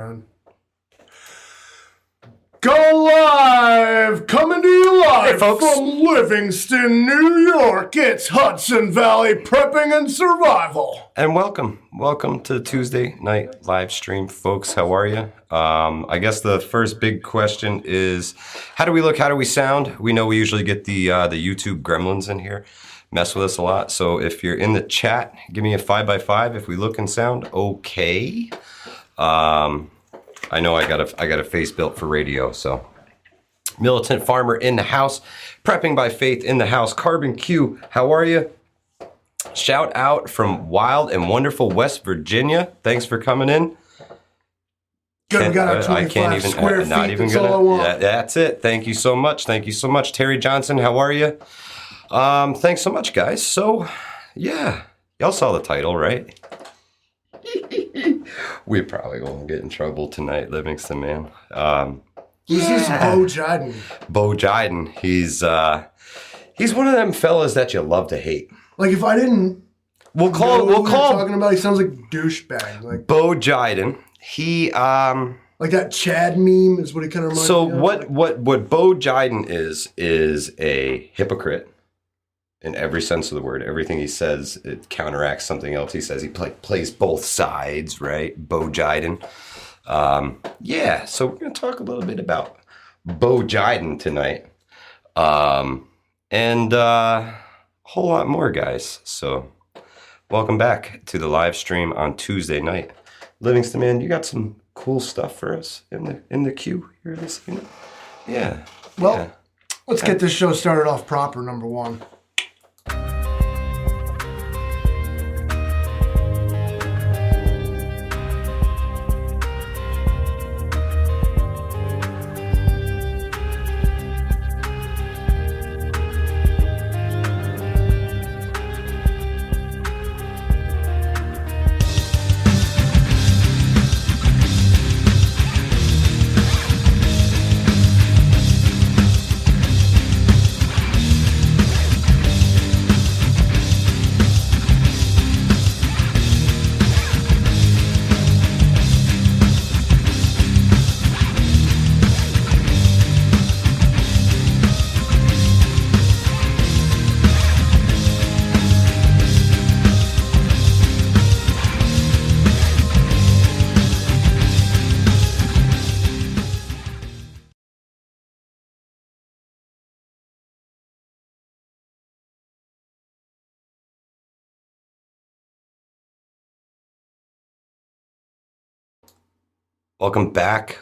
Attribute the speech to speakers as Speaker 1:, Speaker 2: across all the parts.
Speaker 1: Go live! Coming to you live
Speaker 2: hey, folks.
Speaker 1: From Livingston, New York. It's Hudson Valley Prepping and Survival.
Speaker 2: And welcome to the Tuesday night live stream, folks. How are you? I guess the first big question is, how do we look? How do we sound? We know we usually get the YouTube gremlins in here, mess with us a lot. So if you're in the chat, give me a 5x5 if we look and sound okay. I know I got a face built for radio, so. Militant Farmer in the house. Prepping by Faith in the house. Carbon Q, how are you? Shout out from wild and wonderful West Virginia. Thanks for coming in.
Speaker 1: Good, we got our 25 square feet, that's all I want.
Speaker 2: That's it. Thank you so much. Thank you so much. Terry Johnson, how are you? Thanks so much, guys. So, yeah. Y'all saw the title, right? We probably won't get in trouble tonight, Livingston, man.
Speaker 1: Who's this Boe Jiden?
Speaker 2: Boe Jiden. He's one of them fellas that you love to hate.
Speaker 1: Like if I didn't
Speaker 2: we'll call
Speaker 1: talking about, he sounds like douchebag. Like
Speaker 2: Boe Jiden. He
Speaker 1: like that Chad meme is what he kind of reminds
Speaker 2: so
Speaker 1: me of.
Speaker 2: what Boe Jiden is a hypocrite in every sense of the word. Everything he says, it counteracts something else he says. He plays both sides, right? Boe Jiden. Yeah, so we're going to talk a little bit about Boe Jiden tonight. And a whole lot more, guys. So welcome back to the live stream on Tuesday night. Livingston, man, you got some cool stuff for us in the queue here this evening? Yeah.
Speaker 1: Well,
Speaker 2: yeah.
Speaker 1: Let's get this show started off proper, number one.
Speaker 2: Welcome back.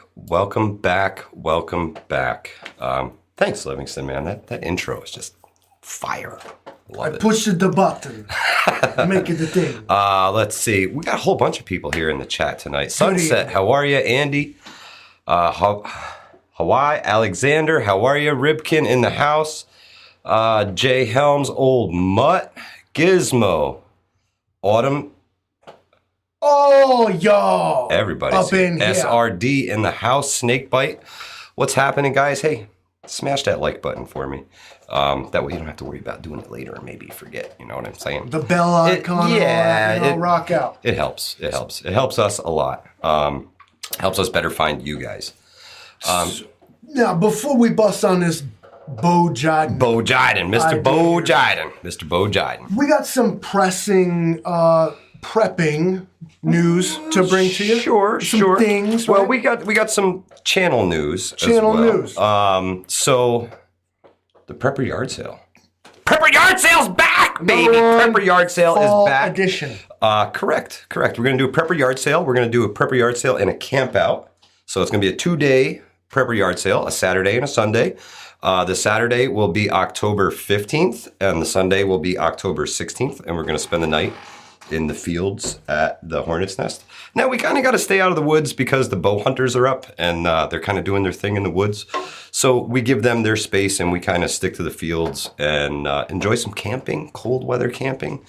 Speaker 2: Thanks, Livingston, man. That intro is just fire.
Speaker 1: I pushed the button. Make it the thing.
Speaker 2: Let's see. We got a whole bunch of people here in the chat tonight. Sunset, how are you? Andy. Hawaii. Alexander, how are you? Ribkin in the house. Jay Helms, Old Mutt. Gizmo. Autumn.
Speaker 1: Oh, yo.
Speaker 2: Everybody's
Speaker 1: up in here.
Speaker 2: SRD in the house. Snakebite. What's happening, guys? Hey, smash that like button for me. That way you don't have to worry about doing it later or maybe forget. You know what I'm saying?
Speaker 1: The bell icon. Rock out.
Speaker 2: It helps. It helps us a lot. Helps us better find you guys.
Speaker 1: Now, before we bust on this Boe Jiden.
Speaker 2: Mr. Boe Jiden.
Speaker 1: We got some pressing prepping news to bring to you.
Speaker 2: Sure.
Speaker 1: Things.
Speaker 2: Well,
Speaker 1: right?
Speaker 2: we got some channel news.
Speaker 1: News.
Speaker 2: So the Prepper Yard Sale. Prepper Yard Sale's back, baby. Prepper Yard Sale is back.
Speaker 1: Edition.
Speaker 2: Correct. We're gonna do a Prepper Yard Sale. We're gonna do a Prepper Yard Sale and a camp out. So it's gonna be a 2-day Prepper Yard Sale, a Saturday and a Sunday. The Saturday will be October 15th, and the Sunday will be October 16th, and we're gonna spend the night in the fields at the Hornet's Nest. Now, we kind of got to stay out of the woods because the bow hunters are up and they're kind of doing their thing in the woods. So we give them their space and we kind of stick to the fields and enjoy some camping, cold weather camping.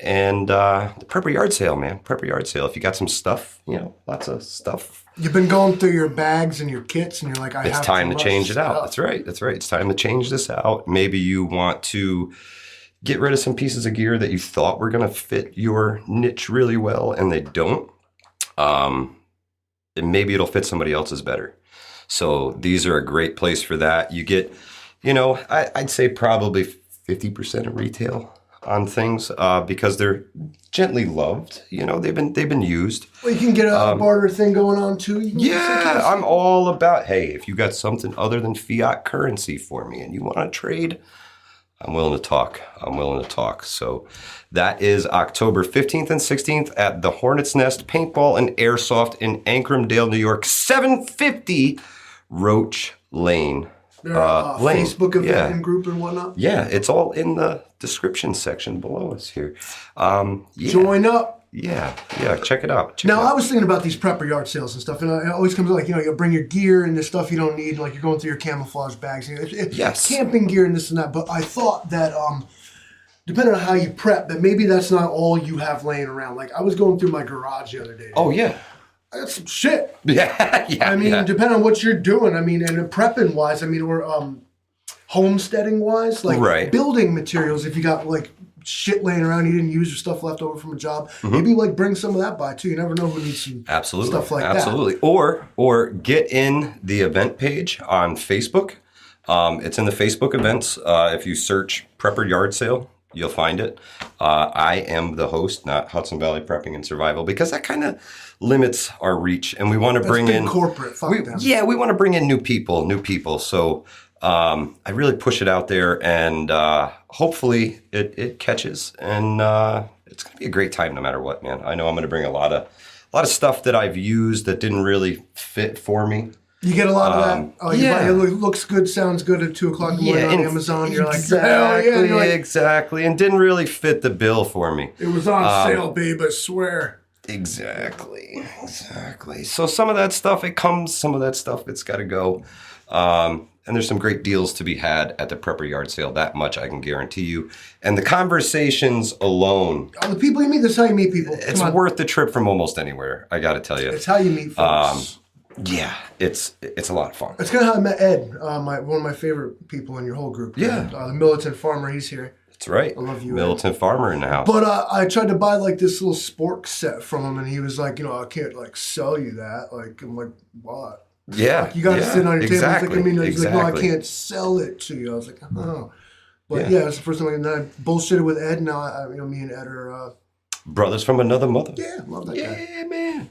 Speaker 2: And the Prepper Yard Sale, man. Prepper Yard Sale. If you got some stuff, lots of stuff.
Speaker 1: You've been going through your bags and your kits and you're like,
Speaker 2: it's time to change it out. That's right. It's time to change this out. Maybe you want to get rid of some pieces of gear that you thought were going to fit your niche really well and they don't. and maybe it'll fit somebody else's better. So these are a great place for that. You get, I'd say probably 50% of retail on things because they're gently loved. They've been used.
Speaker 1: Well, you can get a barter thing going on too.
Speaker 2: Yeah, I'm all about, hey, if you got something other than fiat currency for me and you want to trade, I'm willing to talk. So that is October 15th and 16th at the Hornet's Nest Paintball and Airsoft in Ancrumdale, New York, 750 Roach Lane.
Speaker 1: Facebook event and group and whatnot.
Speaker 2: Yeah, it's all in the description section below us here.
Speaker 1: Join up.
Speaker 2: Yeah, check it out.
Speaker 1: I was thinking about these prepper yard sales and stuff, and it always comes like, you bring your gear and the stuff you don't need, like you're going through your camouflage bags.
Speaker 2: Yes.
Speaker 1: Camping gear and this and that. But I thought that depending on how you prep, that maybe that's not all you have laying around. Like I was going through my garage the other day.
Speaker 2: Oh, yeah.
Speaker 1: I got some shit.
Speaker 2: Yeah.
Speaker 1: Depending on what you're doing, and prepping wise, or homesteading wise, like building materials, if you got like shit laying around you didn't use or stuff left over from a job, maybe like bring some of that by too. You never know who needs some stuff like that.
Speaker 2: Absolutely. Or get in the event page on Facebook. It's in the Facebook events. If you search Prepper Yard Sale, you'll find it. I am the host, not Hudson Valley Prepping and Survival, because that kind of limits our reach, and we want to bring in
Speaker 1: corporate.
Speaker 2: We want to bring in new people. So I really push it out there, and hopefully it catches, and it's going to be a great time no matter what, man. I know I'm going to bring a lot of stuff that I've used that didn't really fit for me.
Speaker 1: You get a lot of that. Oh, it looks good, sounds good at 2 o'clock in the morning on Amazon. You're like,
Speaker 2: exactly, and didn't really fit the bill for me.
Speaker 1: It was on sale, babe, I swear.
Speaker 2: Exactly. So some of that stuff, some of that stuff, it's got to go. And there's some great deals to be had at the Prepper Yard Sale. That much I can guarantee you. And the conversations alone.
Speaker 1: The people you meet, that's how you meet people.
Speaker 2: It's worth the trip from almost anywhere, I got to tell you.
Speaker 1: It's how you meet folks.
Speaker 2: Yeah, it's a lot of fun.
Speaker 1: That's kind of how I met Ed, one of my favorite people in your whole group.
Speaker 2: Yeah.
Speaker 1: The militant farmer, he's here.
Speaker 2: That's right.
Speaker 1: I love you,
Speaker 2: militant
Speaker 1: Ed.
Speaker 2: Farmer in the house.
Speaker 1: But I tried to buy like this little spork set from him, and he was like, I can't like sell you that. Like, I'm like, what?
Speaker 2: Yeah.
Speaker 1: Like, you got to sit on your
Speaker 2: exactly,
Speaker 1: table. He's like, no, I
Speaker 2: exactly.
Speaker 1: can't sell it to you. I was like, oh. But yeah, it's the first time I bullshitted with Ed. Now, me and Ed are
Speaker 2: brothers from another mother.
Speaker 1: Yeah, love that guy.
Speaker 2: Yeah, man.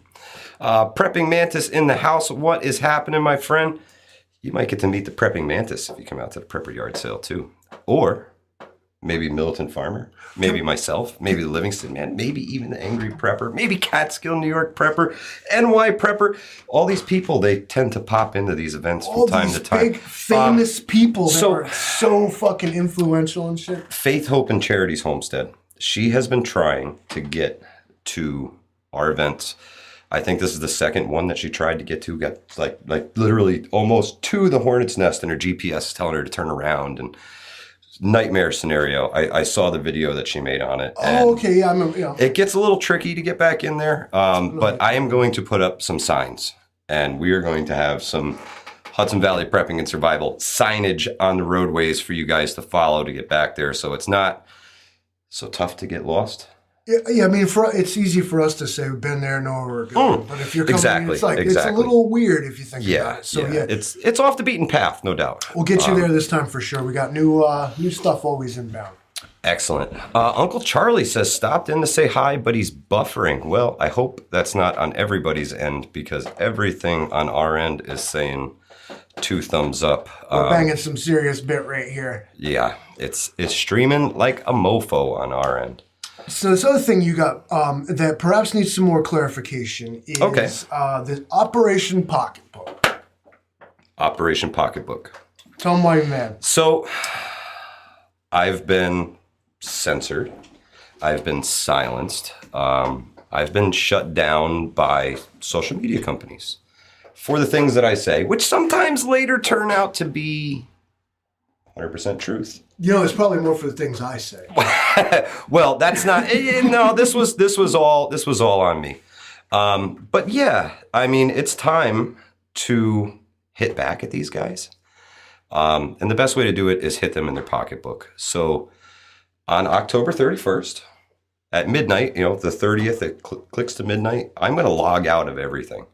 Speaker 2: Prepping Mantis in the house. What is happening, my friend? You might get to meet the Prepping Mantis if you come out to the Prepper Yard Sale too. Or maybe Militant Farmer, maybe myself, maybe the Livingston Man, maybe even the Angry Prepper, maybe Catskill, New York Prepper, NY Prepper. All these people, they tend to pop into these events from time to time.
Speaker 1: Big famous people that are so fucking influential and shit.
Speaker 2: Faith, Hope, and Charities Homestead. She has been trying to get to our events. I think this is the second one that she tried to get to. Got like literally almost to the Hornet's Nest, and her GPS is telling her to turn around, and nightmare scenario. I saw the video that she made on it.
Speaker 1: Oh, okay, yeah, I remember. Yeah.
Speaker 2: It gets a little tricky to get back in there, but I am going to put up some signs, and we are going to have some Hudson Valley Prepping and Survival signage on the roadways for you guys to follow to get back there, so it's not so tough to get lost.
Speaker 1: Yeah, it's easy for us to say we've been there, know where we're going. But if you're coming, it's a little weird if you think about it. So
Speaker 2: it's off the beaten path, no doubt.
Speaker 1: We'll get you there this time for sure. We got new stuff always inbound.
Speaker 2: Excellent. Uncle Charlie says stopped in to say hi, but he's buffering. Well, I hope that's not on everybody's end, because everything on our end is saying 2 thumbs up.
Speaker 1: We're banging some serious bit rate here.
Speaker 2: Yeah, it's streaming like a mofo on our end.
Speaker 1: So this other thing you got that perhaps needs some more clarification is the Operation Pocketbook.
Speaker 2: Operation Pocketbook.
Speaker 1: Tell them why you're mad.
Speaker 2: So I've been censored. I've been silenced. I've been shut down by social media companies for the things that I say, which sometimes later turn out to be 100% truth.
Speaker 1: It's probably more for the things I say.
Speaker 2: Well, that's not. No, this was all on me. But yeah, it's time to hit back at these guys. And the best way to do it is hit them in their pocketbook. So on October 31st at midnight, the 30th, it clicks to midnight, I'm going to log out of everything.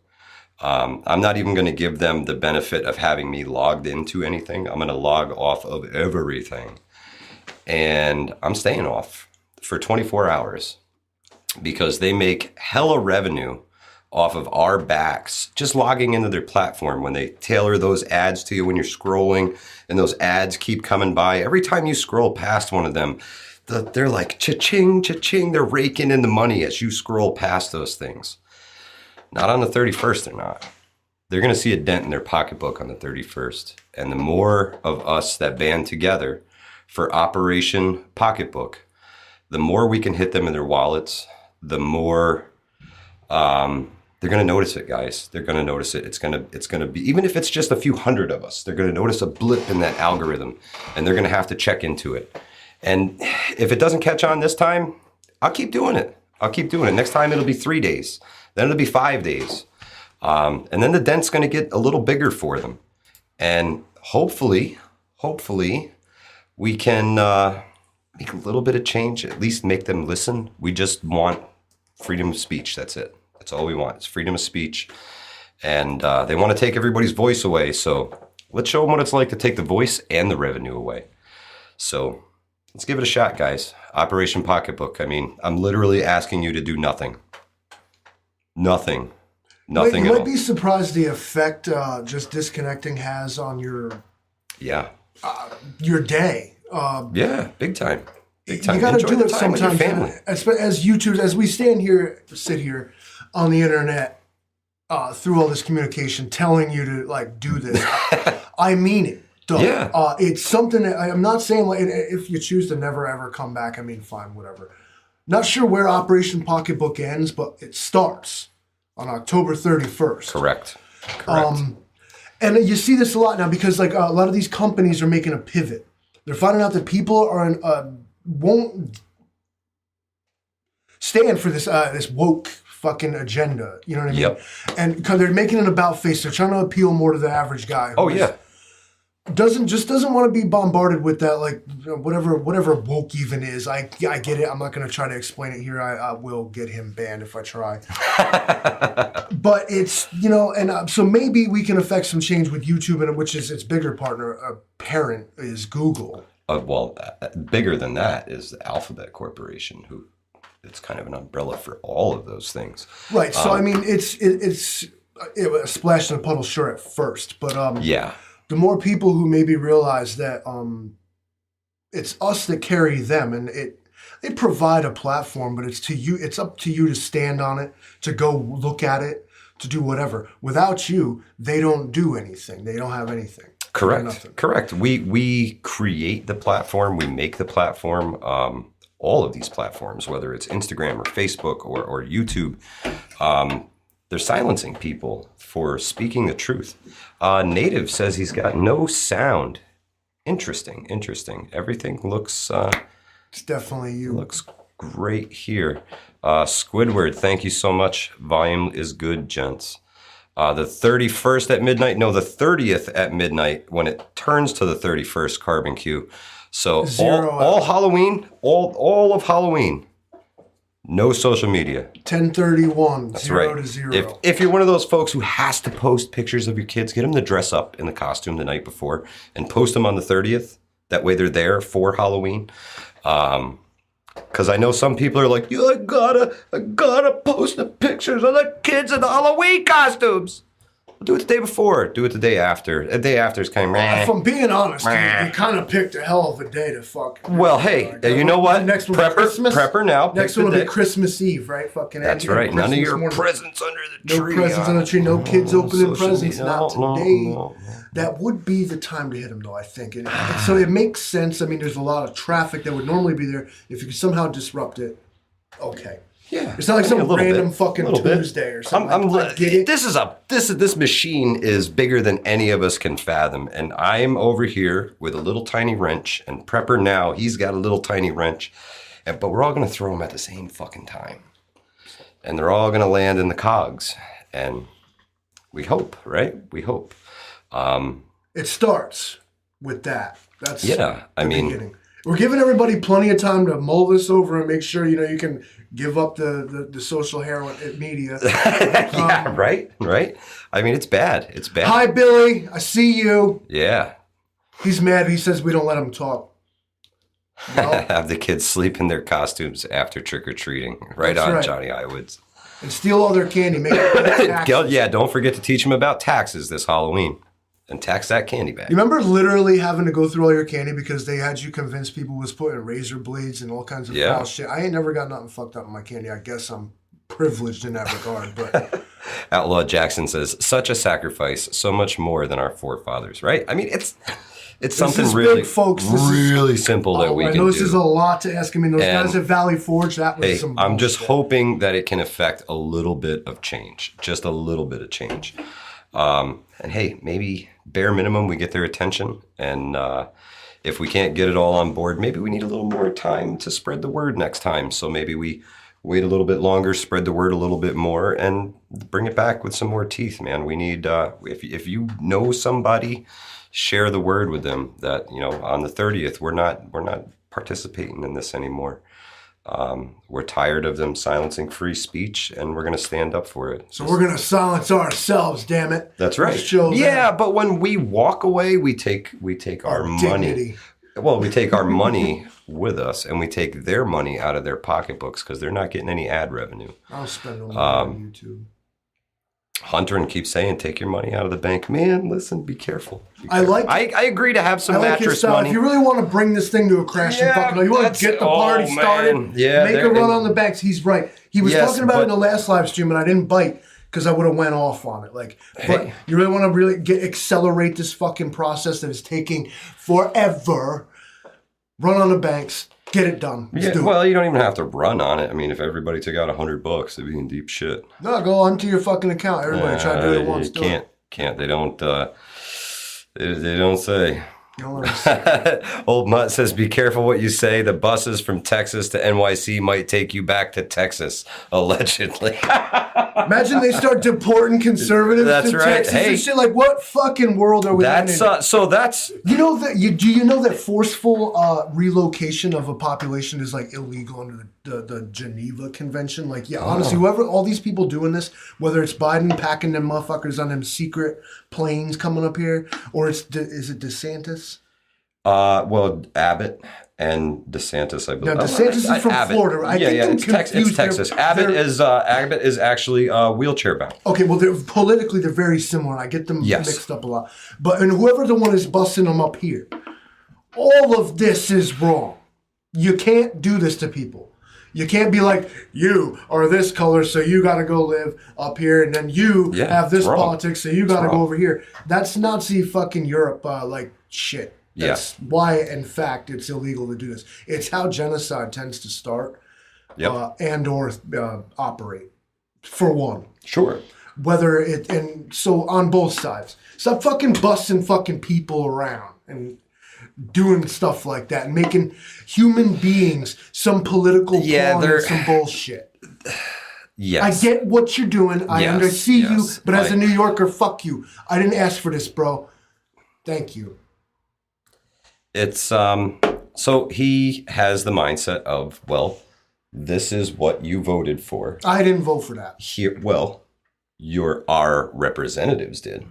Speaker 2: I'm not even going to give them the benefit of having me logged into anything. I'm going to log off of everything. And I'm staying off for 24 hours because they make hella revenue off of our backs, just logging into their platform when they tailor those ads to you when you're scrolling and those ads keep coming by. Every time you scroll past one of them, they're like cha-ching, cha-ching. They're raking in the money as you scroll past those things. Not on the 31st, they're not. They're going to see a dent in their pocketbook on the 31st. And the more of us that band together for Operation Pocketbook, the more we can hit them in their wallets, the more they're going to notice it, guys. They're going to notice it. It's going to be, even if it's just a few hundred of us, they're going to notice a blip in that algorithm and they're going to have to check into it. And if it doesn't catch on this time, I'll keep doing it. Next time it'll be 3 days. Then it'll be 5 days. And then the dent's going to get a little bigger for them. And hopefully we can make a little bit of change, at least make them listen. We just want freedom of speech. That's it. That's all we want. It's freedom of speech. And they want to take everybody's voice away. So let's show them what it's like to take the voice and the revenue away. So let's give it a shot, guys. Operation Pocketbook. I mean, I'm literally asking you to do nothing. Nothing
Speaker 1: You
Speaker 2: at all.
Speaker 1: might be surprised the effect just disconnecting has on your day.
Speaker 2: Yeah, big time. Big time.
Speaker 1: You got to
Speaker 2: Enjoy
Speaker 1: do
Speaker 2: the
Speaker 1: it
Speaker 2: time with your
Speaker 1: sometimes.
Speaker 2: family.
Speaker 1: As YouTubers, as we sit here on the internet through all this communication, telling you to like do this. I mean it.
Speaker 2: Yeah.
Speaker 1: It's something that I'm not saying like if you choose to never ever come back. I mean, fine, whatever. Not sure where Operation Pocketbook ends, but it starts on October 31st.
Speaker 2: Correct.
Speaker 1: And you see this a lot now because like a lot of these companies are making a pivot. They're finding out that people won't stand for this woke fucking agenda. You know what I mean?
Speaker 2: Yep.
Speaker 1: And because they're making an about face, they're trying to appeal more to the average guy.
Speaker 2: Oh yeah.
Speaker 1: Doesn't want to be bombarded with that, like whatever woke even is. I get it. I'm not going to try to explain it here. I will get him banned if I try. But it's and so maybe we can affect some change with YouTube, and which is its bigger partner, parent is Google.
Speaker 2: Well, bigger than that is the Alphabet Corporation, who it's kind of an umbrella for all of those things.
Speaker 1: Right. So I mean, it's a splash in a puddle, sure, at first, but
Speaker 2: yeah.
Speaker 1: The more people who maybe realize that it's us that carry them, and they provide a platform, but it's to you. It's up to you to stand on it, to go look at it, to do whatever. Without you, they don't do anything. They don't have anything.
Speaker 2: Correct. We create the platform. We make the platform. All of these platforms, whether it's Instagram or Facebook or YouTube, they're silencing people for speaking the truth. Native says he's got no sound. Interesting. Everything looks...
Speaker 1: it's definitely you.
Speaker 2: Looks great here. Squidward, thank you so much. Volume is good, gents. The 31st at midnight. No, the 30th at midnight when it turns to the 31st Carbon Q. So all Halloween, all of Halloween. No social media.
Speaker 1: 10/31.
Speaker 2: That's
Speaker 1: 0
Speaker 2: right.
Speaker 1: to 0.
Speaker 2: If you're one of those folks who has to post pictures of your kids, get them to dress up in the costume the night before and post them on the 30th. That way they're there for Halloween. Because I know some people are like, I gotta post the pictures of the kids in the Halloween costumes. Do it the day before. Do it the day after. The day after is kind of
Speaker 1: If I'm being honest, you kind of picked a hell of a day to fuck.
Speaker 2: Well, hey, you know what?
Speaker 1: Next one will be Christmas.
Speaker 2: Prepper now.
Speaker 1: Next one will be Christmas Eve, right? Fucking.
Speaker 2: That's right. None of your
Speaker 1: morning.
Speaker 2: presents under the tree.
Speaker 1: No presents under the tree. No kids opening presents.
Speaker 2: Media.
Speaker 1: Not today.
Speaker 2: No.
Speaker 1: That would be the time to hit them, though, I think. And so it makes sense. I mean, there's a lot of traffic that would normally be there. If you could somehow disrupt it, okay.
Speaker 2: Yeah,
Speaker 1: it's not like some random fucking Tuesday or something.
Speaker 2: This machine is bigger than any of us can fathom, and I'm over here with a little tiny wrench, and Prepper now, he's got a little tiny wrench, but we're all going to throw them at the same fucking time, and they're all going to land in the cogs, and we hope, right? We hope.
Speaker 1: It starts with that. That's
Speaker 2: I mean,
Speaker 1: beginning. We're giving everybody plenty of time to mull this over and make sure, you can give up the social heroin media.
Speaker 2: Yeah, right? I mean, it's bad. It's bad.
Speaker 1: Hi, Billy. I see you.
Speaker 2: Yeah.
Speaker 1: He's mad. He says we don't let him talk. Well,
Speaker 2: have the kids sleep in their costumes after trick-or-treating. Right on, right. Johnny Iwoods.
Speaker 1: And steal all their candy. Make it
Speaker 2: yeah, don't forget to teach them about taxes this Halloween. And tax that candy bag.
Speaker 1: You remember literally having to go through all your candy because they had you convince people was putting razor blades and all kinds of foul shit? I ain't never got nothing fucked up in my candy. I guess I'm privileged in that regard. But
Speaker 2: Outlaw Jackson says, such a sacrifice, so much more than our forefathers, right? I mean, it's something really, big, folks. Really simple that we can do.
Speaker 1: I know this is a lot to ask. I mean, those guys at Valley Forge, that was some bullshit.
Speaker 2: I'm just hoping that it can affect a little bit of change. Just a little bit of change. And hey, maybe bare minimum we get their attention. And if we can't get it all on board, maybe we need a little more time to spread the word next time. So maybe we wait a little bit longer, spread the word a little bit more, and bring it back with some more teeth, man. We need, if you know somebody, share the word with them that, on the 30th, we're not participating in this anymore. We're tired of them silencing free speech, and we're going to stand up for it.
Speaker 1: So we're going to silence ourselves, damn it.
Speaker 2: That's right. Yeah, but when we walk away, we take our money. Dignity. Well, we take our money with us, and we take their money out of their pocketbooks because they're not getting any ad revenue.
Speaker 1: I'll spend all on YouTube.
Speaker 2: Hunter keeps saying, take your money out of the bank. Man, listen, be careful.
Speaker 1: I
Speaker 2: agree to have some mattress money.
Speaker 1: If you really want to bring this thing to a crashing fucking, you want to get the party started, make a run on the banks. He's right. He was talking about it in the last live stream, and I didn't bite because I would have went off on it. But you really want to accelerate this fucking process that is taking forever. Run on the banks. Get it done.
Speaker 2: You don't even have to run on it. I mean, if everybody took out $100, they'd be in deep shit.
Speaker 1: No, go onto your fucking account. Everybody try to do it once.
Speaker 2: Can't. They don't. They don't say. Old Mutt says, be careful what you say. The buses from Texas to NYC might take you back to Texas, allegedly.
Speaker 1: Imagine they start deporting conservatives to Texas and shit. Like, what fucking world are we in?
Speaker 2: So that's...
Speaker 1: You know that? Do you know that forceful relocation of a population is like illegal under the Geneva Convention? Like, honestly, all these people doing this, whether it's Biden packing them motherfuckers on them secret planes coming up here, or is it DeSantis?
Speaker 2: Well, Abbott and DeSantis, I believe.
Speaker 1: No, DeSantis is from Florida.
Speaker 2: It's Texas. Abbott is actually wheelchair bound.
Speaker 1: Okay, well, they're very similar. I get them mixed up a lot. And whoever the one is busting them up here, all of this is wrong. You can't do this to people. You can't be like, you are this color, so you got to go live up here, and then you have this politics, so you got to go over here. That's Nazi fucking Europe shit. That's why, in fact, it's illegal to do this. It's how genocide tends to start and or operate, for one.
Speaker 2: Sure.
Speaker 1: So on both sides. Stop fucking busting fucking people around and doing stuff like that and making human beings some political pawn and some bullshit.
Speaker 2: Yes.
Speaker 1: I get what you're doing. I understand you, but as a New Yorker, fuck you. I didn't ask for this, bro. Thank you.
Speaker 2: It's so he has the mindset of, well, this is what you voted for.
Speaker 1: I didn't vote for that.
Speaker 2: Our representatives did.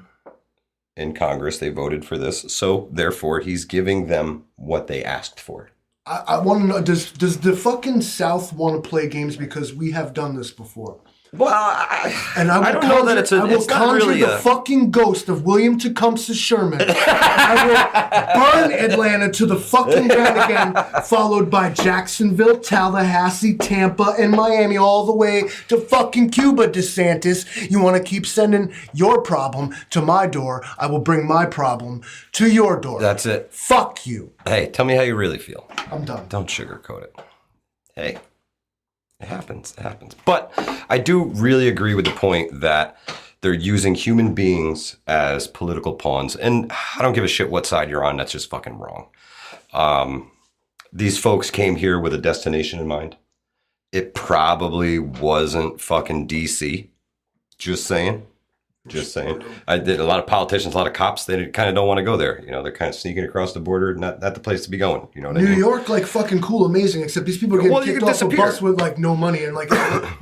Speaker 2: In Congress, they voted for this, so therefore he's giving them what they asked for.
Speaker 1: I want to know, does the fucking South want to play games because we have done this before?
Speaker 2: Well, I don't know that it's
Speaker 1: I will conjure the fucking ghost of William Tecumseh Sherman. I will burn Atlanta to the fucking ground again, followed by Jacksonville, Tallahassee, Tampa, and Miami, all the way to fucking Cuba, DeSantis. You want to keep sending your problem to my door, I will bring my problem to your door.
Speaker 2: That's it.
Speaker 1: Fuck you.
Speaker 2: Hey, tell me how you really feel.
Speaker 1: I'm done.
Speaker 2: Don't sugarcoat it. Hey. It happens. But I do really agree with the point that they're using human beings as political pawns. And I don't give a shit what side you're on. That's just fucking wrong. These folks came here with a destination in mind. It probably wasn't fucking DC. Just saying. Just saying. I did a lot of politicians, a lot of cops. They kind of don't want to go there. You know, they're kind of sneaking across the border. Not the place to be going. You know what I mean?
Speaker 1: New York, like fucking cool, amazing. Except these people are getting kicked off a bus with like no money, and like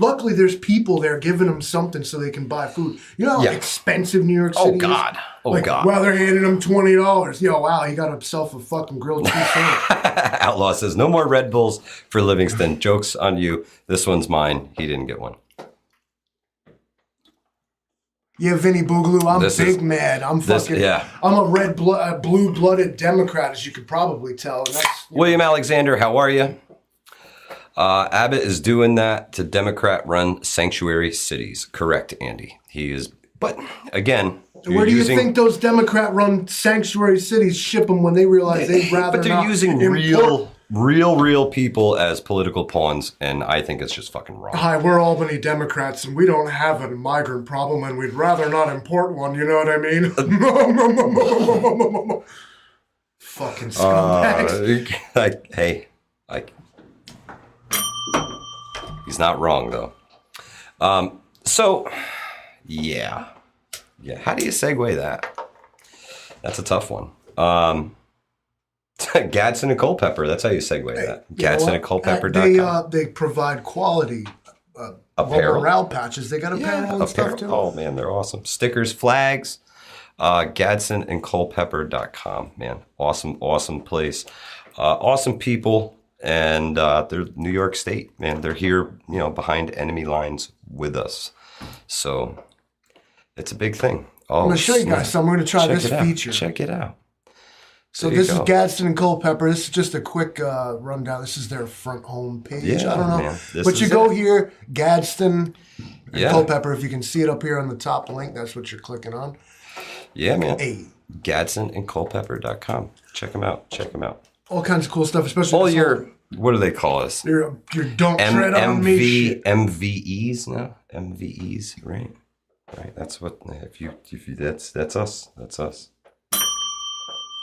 Speaker 1: luckily there's people there giving them something so they can buy food. You know how expensive New York City is?
Speaker 2: Oh God.
Speaker 1: Well, they're handing them $20. Yo, wow, he got himself a fucking grilled cheese sandwich.
Speaker 2: Outlaw says no more Red Bulls for Livingston. Joke's on you. This one's mine. He didn't get one.
Speaker 1: Yeah, Vinny Boogaloo, I'm mad. I'm fucking. I'm a blue-blooded Democrat, as you could probably tell. And that's,
Speaker 2: William Alexander, how are you? Abbott is doing that to Democrat-run sanctuary cities. Correct, Andy. He is. But again,
Speaker 1: where do you think those Democrat-run sanctuary cities ship them when they realize they'd rather?
Speaker 2: But they're using real people as political pawns, and I think it's just fucking wrong.
Speaker 1: Hi, we're Albany Democrats, and we don't have a migrant problem, and we'd rather not import one. You know what I mean? Fucking scumbags.
Speaker 2: He's not wrong though. Yeah. How do you segue that? That's a tough one. Gadsden and Culpeper. That's how you segue that. Gadsden and Culpeper.com.
Speaker 1: They provide quality
Speaker 2: apparel.
Speaker 1: Morale patches. They got apparel and stuff too.
Speaker 2: Oh man, they're awesome. Stickers, flags. Gadsden and Culpeper.com. Man, awesome place. Awesome people. And they're New York State, man. They're here, behind enemy lines with us. So it's a big thing. Oh,
Speaker 1: I'm going to show you guys something. We're going to try this feature.
Speaker 2: Check it out.
Speaker 1: So this is Gadsden and Culpeper. This is just a quick rundown. This is their front home page.
Speaker 2: Yeah,
Speaker 1: I don't know.
Speaker 2: Man,
Speaker 1: but you go here, Gadsden and Culpeper. If you can see it up here on the top link, that's what you're clicking on.
Speaker 2: Yeah, man. Hey. Gadsden and Culpeper.com. Check them out.
Speaker 1: All kinds of cool stuff, especially
Speaker 2: all your, what do they call us?
Speaker 1: Your don't tread on me shit.
Speaker 2: MVEs, no? MVEs, right? Right, that's what, if you that's us. That's us.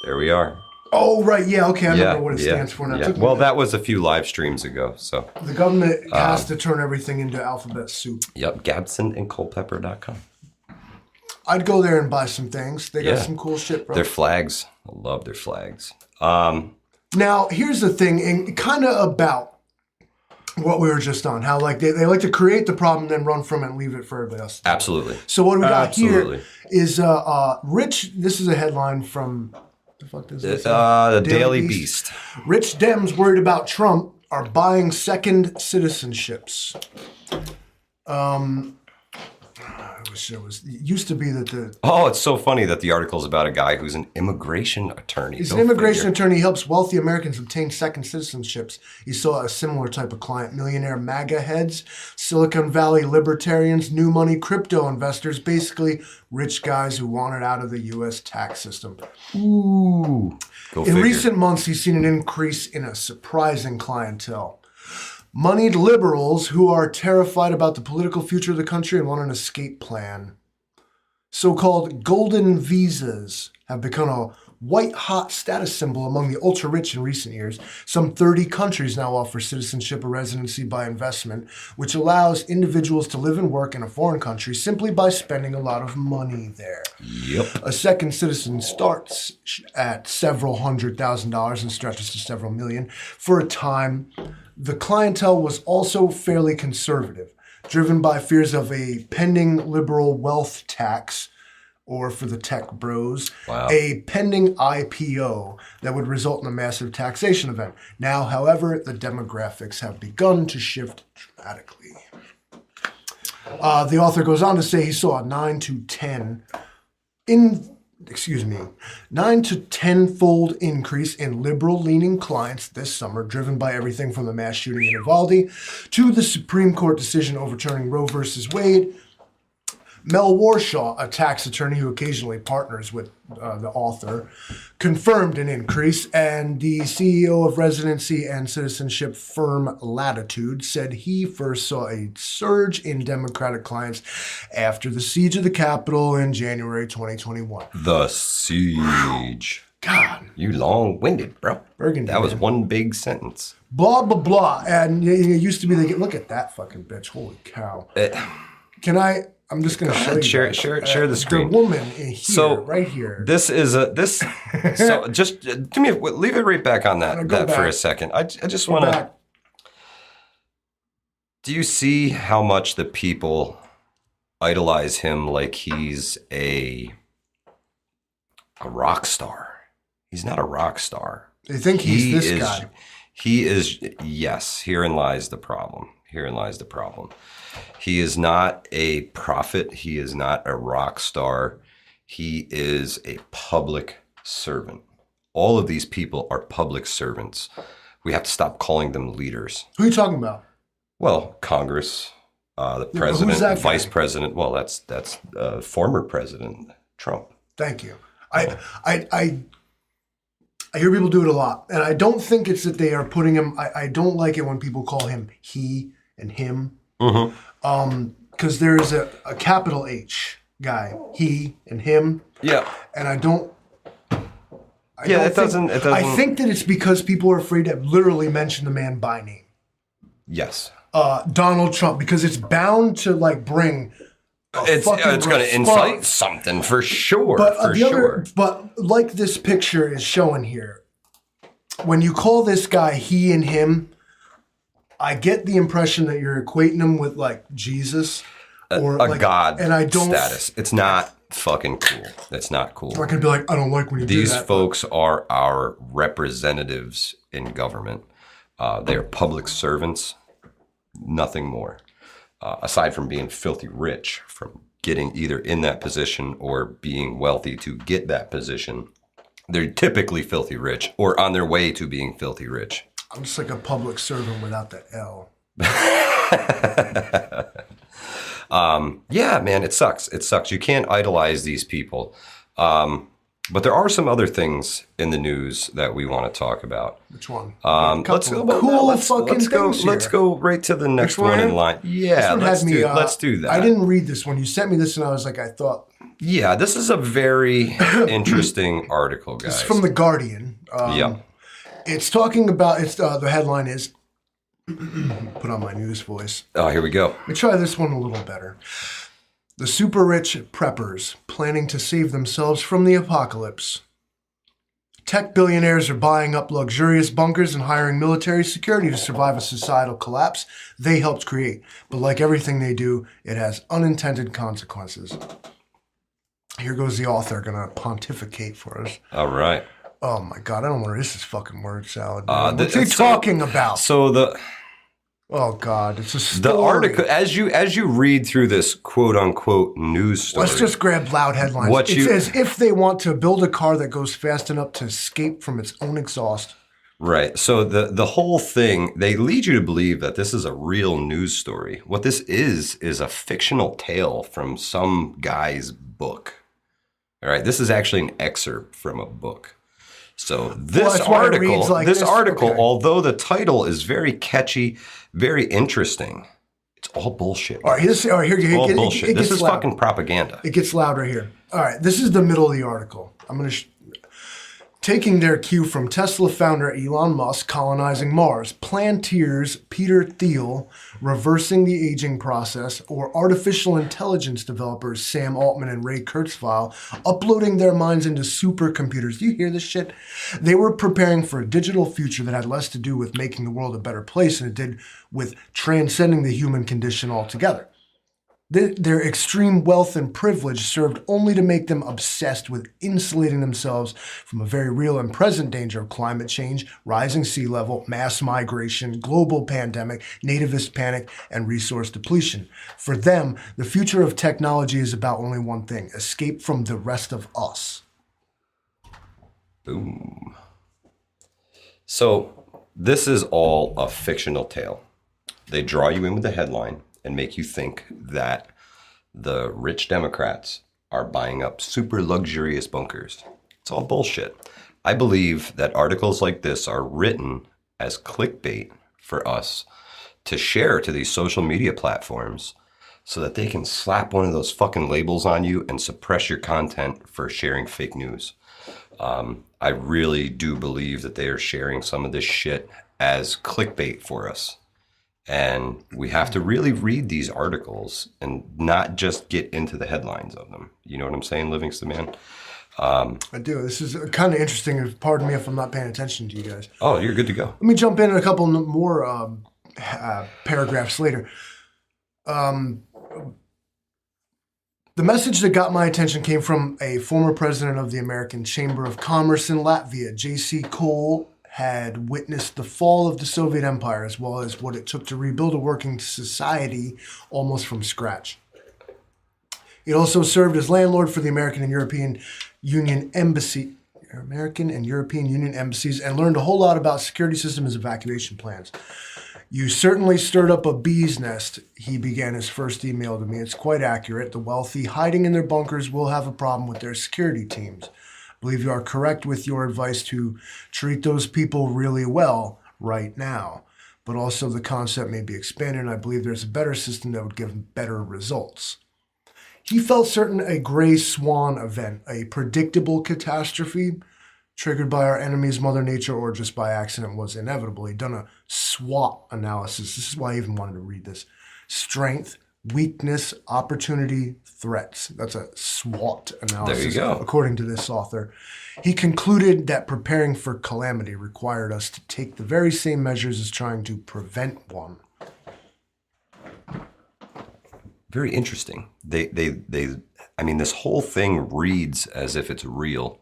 Speaker 2: There we are.
Speaker 1: Oh, right, yeah, okay, I remember what it stands for now.
Speaker 2: Yeah. Well, that was a few live streams ago, so.
Speaker 1: The government has to turn everything into alphabet soup.
Speaker 2: Yep, GadsdenandCulpeper.com.
Speaker 1: I'd go there and buy some things. They got some cool shit, bro.
Speaker 2: Their flags, I love their flags.
Speaker 1: Now, here's the thing, and kind of about what we were just on, how like they like to create the problem, then run from it and leave it for everybody else.
Speaker 2: Absolutely.
Speaker 1: So what we got here is Rich, this is a headline from, the fuck is this?
Speaker 2: The Daily Beast.
Speaker 1: Rich Dems worried about Trump are buying second citizenships. It used to be that the...
Speaker 2: Oh, it's so funny that the article's about a guy who's an immigration attorney.
Speaker 1: He's an immigration attorney. He helps wealthy Americans obtain second citizenships. He saw a similar type of client. Millionaire MAGA heads, Silicon Valley libertarians, new money crypto investors, basically rich guys who wanted out of the U.S. tax system.
Speaker 2: Ooh.
Speaker 1: In recent months, he's seen an increase in a surprising clientele. Moneyed liberals who are terrified about the political future of the country and want an escape plan. So-called golden visas have become a white-hot status symbol among the ultra-rich in recent years. Some 30 countries now offer citizenship or residency by investment, which allows individuals to live and work in a foreign country simply by spending a lot of money there.
Speaker 2: Yep.
Speaker 1: A second citizen starts at several $100,000 and stretches to several million. For a time, the clientele was also fairly conservative, driven by fears of a pending liberal wealth tax, or for the tech bros, a pending IPO that would result in a massive taxation event. Now, however, the demographics have begun to shift dramatically. The author goes on to say he saw a 9 to 10-fold increase in liberal-leaning clients this summer, driven by everything from the mass shooting in Uvalde to the Supreme Court decision overturning Roe versus Wade. Mel Warshaw, a tax attorney who occasionally partners with the author, confirmed an increase, and the CEO of residency and citizenship firm Latitude said he first saw a surge in Democratic clients after the siege of the Capitol in January 2021.
Speaker 2: The siege.
Speaker 1: God.
Speaker 2: You long-winded, bro.
Speaker 1: Burgundy.
Speaker 2: That was one big sentence.
Speaker 1: Blah, blah, blah. And it used to be, look at that fucking bitch. Holy cow. I'm just going to show you.
Speaker 2: Share the screen.
Speaker 1: The woman in here, right here.
Speaker 2: This is so just do me leave it right back on that for a second. I just want to. Do you see how much the people idolize him like he's a rock star? He's not a rock star.
Speaker 1: They think he's this guy.
Speaker 2: He is, yes, herein lies the problem. Herein lies the problem. He is not a prophet. He is not a rock star. He is a public servant. All of these people are public servants. We have to stop calling them leaders.
Speaker 1: Who are you talking about?
Speaker 2: Well, Congress, the president,
Speaker 1: who's that
Speaker 2: vice
Speaker 1: guy?
Speaker 2: president. Well, that's former President Trump.
Speaker 1: Thank you. I hear people do it a lot, and I don't think it's that they are putting him. I don't like it when people call him he and him, because there is a capital H guy, he and him.
Speaker 2: Yeah,
Speaker 1: and I don't.
Speaker 2: It doesn't.
Speaker 1: I think that it's because people are afraid to literally mention the man by name.
Speaker 2: Yes.
Speaker 1: Donald Trump, because it's bound to bring.
Speaker 2: It's going to incite something for sure.
Speaker 1: But but like this picture is showing here, when you call this guy he and him, I get the impression that you're equating him with Jesus or
Speaker 2: a god
Speaker 1: and I don't,
Speaker 2: status. It's not fucking cool. It's not cool.
Speaker 1: I can be like, I don't like when you do that.
Speaker 2: These folks are our representatives in government. They are public servants, nothing more. Aside from being filthy rich from getting either in that position or being wealthy to get that position, they're typically filthy rich or on their way to being filthy rich.
Speaker 1: I'm just like a public servant without the L.
Speaker 2: Yeah, man, it sucks. It sucks. You can't idolize these people. But there are some other things in the news that we want to talk about.
Speaker 1: Which one?
Speaker 2: Let's go right to the next one in line. Yeah, let's do that.
Speaker 1: I didn't read this one. You sent me this and I was like, I thought.
Speaker 2: Yeah, this is a very interesting article, guys.
Speaker 1: It's from The Guardian.
Speaker 2: Yeah.
Speaker 1: It's talking about, the headline is, put on my news voice.
Speaker 2: Oh, here we go.
Speaker 1: Let me try this one a little better. The super rich preppers planning to save themselves from the apocalypse. Tech billionaires are buying up luxurious bunkers and hiring military security to survive a societal collapse they helped create. But like everything they do, it has unintended consequences. Here goes the author gonna pontificate for us.
Speaker 2: All right.
Speaker 1: Oh my God, I don't want to. This is fucking word salad. What's he talking about? Oh God, it's a story.
Speaker 2: The article, as you read through this quote unquote news story.
Speaker 1: Let's just grab loud headlines. It says if they want to build a car that goes fast enough to escape from its own exhaust.
Speaker 2: Right. So the whole thing, they lead you to believe that this is a real news story. What this is a fictional tale from some guy's book. All right. This is actually an excerpt from a book. So this article, although the title is very catchy, very interesting, it's all bullshit.
Speaker 1: All right, here,
Speaker 2: all bullshit. This is fucking propaganda.
Speaker 1: It gets louder here. All right, this is the middle of the article. I'm going to taking their cue from Tesla founder Elon Musk colonizing Mars, Palantir's Peter Thiel reversing the aging process, or artificial intelligence developers Sam Altman and Ray Kurzweil uploading their minds into supercomputers. Do you hear this shit? They were preparing for a digital future that had less to do with making the world a better place than it did with transcending the human condition altogether. Their extreme wealth and privilege served only to make them obsessed with insulating themselves from a very real and present danger of climate change, rising sea level, mass migration, global pandemic, nativist panic, and resource depletion. For them, the future of technology is about only one thing: escape from the rest of us.
Speaker 2: Boom. So this is all a fictional tale. They draw you in with the headline and make you think that the rich Democrats are buying up super luxurious bunkers. It's all bullshit. I believe that articles like this are written as clickbait for us to share to these social media platforms so that they can slap one of those fucking labels on you and suppress your content for sharing fake news. I really do believe that they are sharing some of this shit as clickbait for us. And we have to really read these articles and not just get into the headlines of them. You know what I'm saying, Livingston Man?
Speaker 1: I do. This is kind of interesting. Pardon me if I'm not paying attention to you guys.
Speaker 2: Oh, you're good to go.
Speaker 1: Let me jump in a couple more paragraphs later. The message that got my attention came from a former president of the American Chamber of Commerce in Latvia. J.C. Cole had witnessed the fall of the Soviet Empire as well as what it took to rebuild a working society almost from scratch. He also served as landlord for the American and European Union embassies and learned a whole lot about security systems and evacuation plans. You certainly stirred up a bee's nest, he began his first email to me. It's quite accurate. The wealthy hiding in their bunkers will have a problem with their security teams. I believe you are correct with your advice to treat those people really well right now. But also the concept may be expanded, and I believe there's a better system that would give better results. He felt certain a gray swan event, a predictable catastrophe triggered by our enemy's Mother Nature or just by accident was inevitable. He'd done a SWOT analysis. This is why I even wanted to read this. Strength, weakness, opportunity, threats. That's a SWOT analysis,
Speaker 2: there you go.
Speaker 1: According to this author. He concluded that preparing for calamity required us to take the very same measures as trying to prevent one.
Speaker 2: Very interesting. I mean, this whole thing reads as if it's real.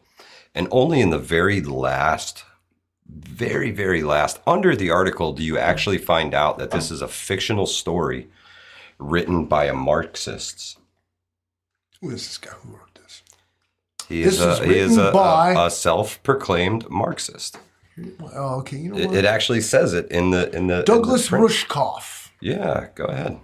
Speaker 2: And only in the very last, under the article, do you actually find out that this is a fictional story written by a Marxist.
Speaker 1: Who is this guy who wrote this?
Speaker 2: He is a self-proclaimed Marxist.
Speaker 1: Oh, okay. You know what?
Speaker 2: It actually says it in the
Speaker 1: Douglas
Speaker 2: in the
Speaker 1: Rushkoff.
Speaker 2: Yeah, go ahead.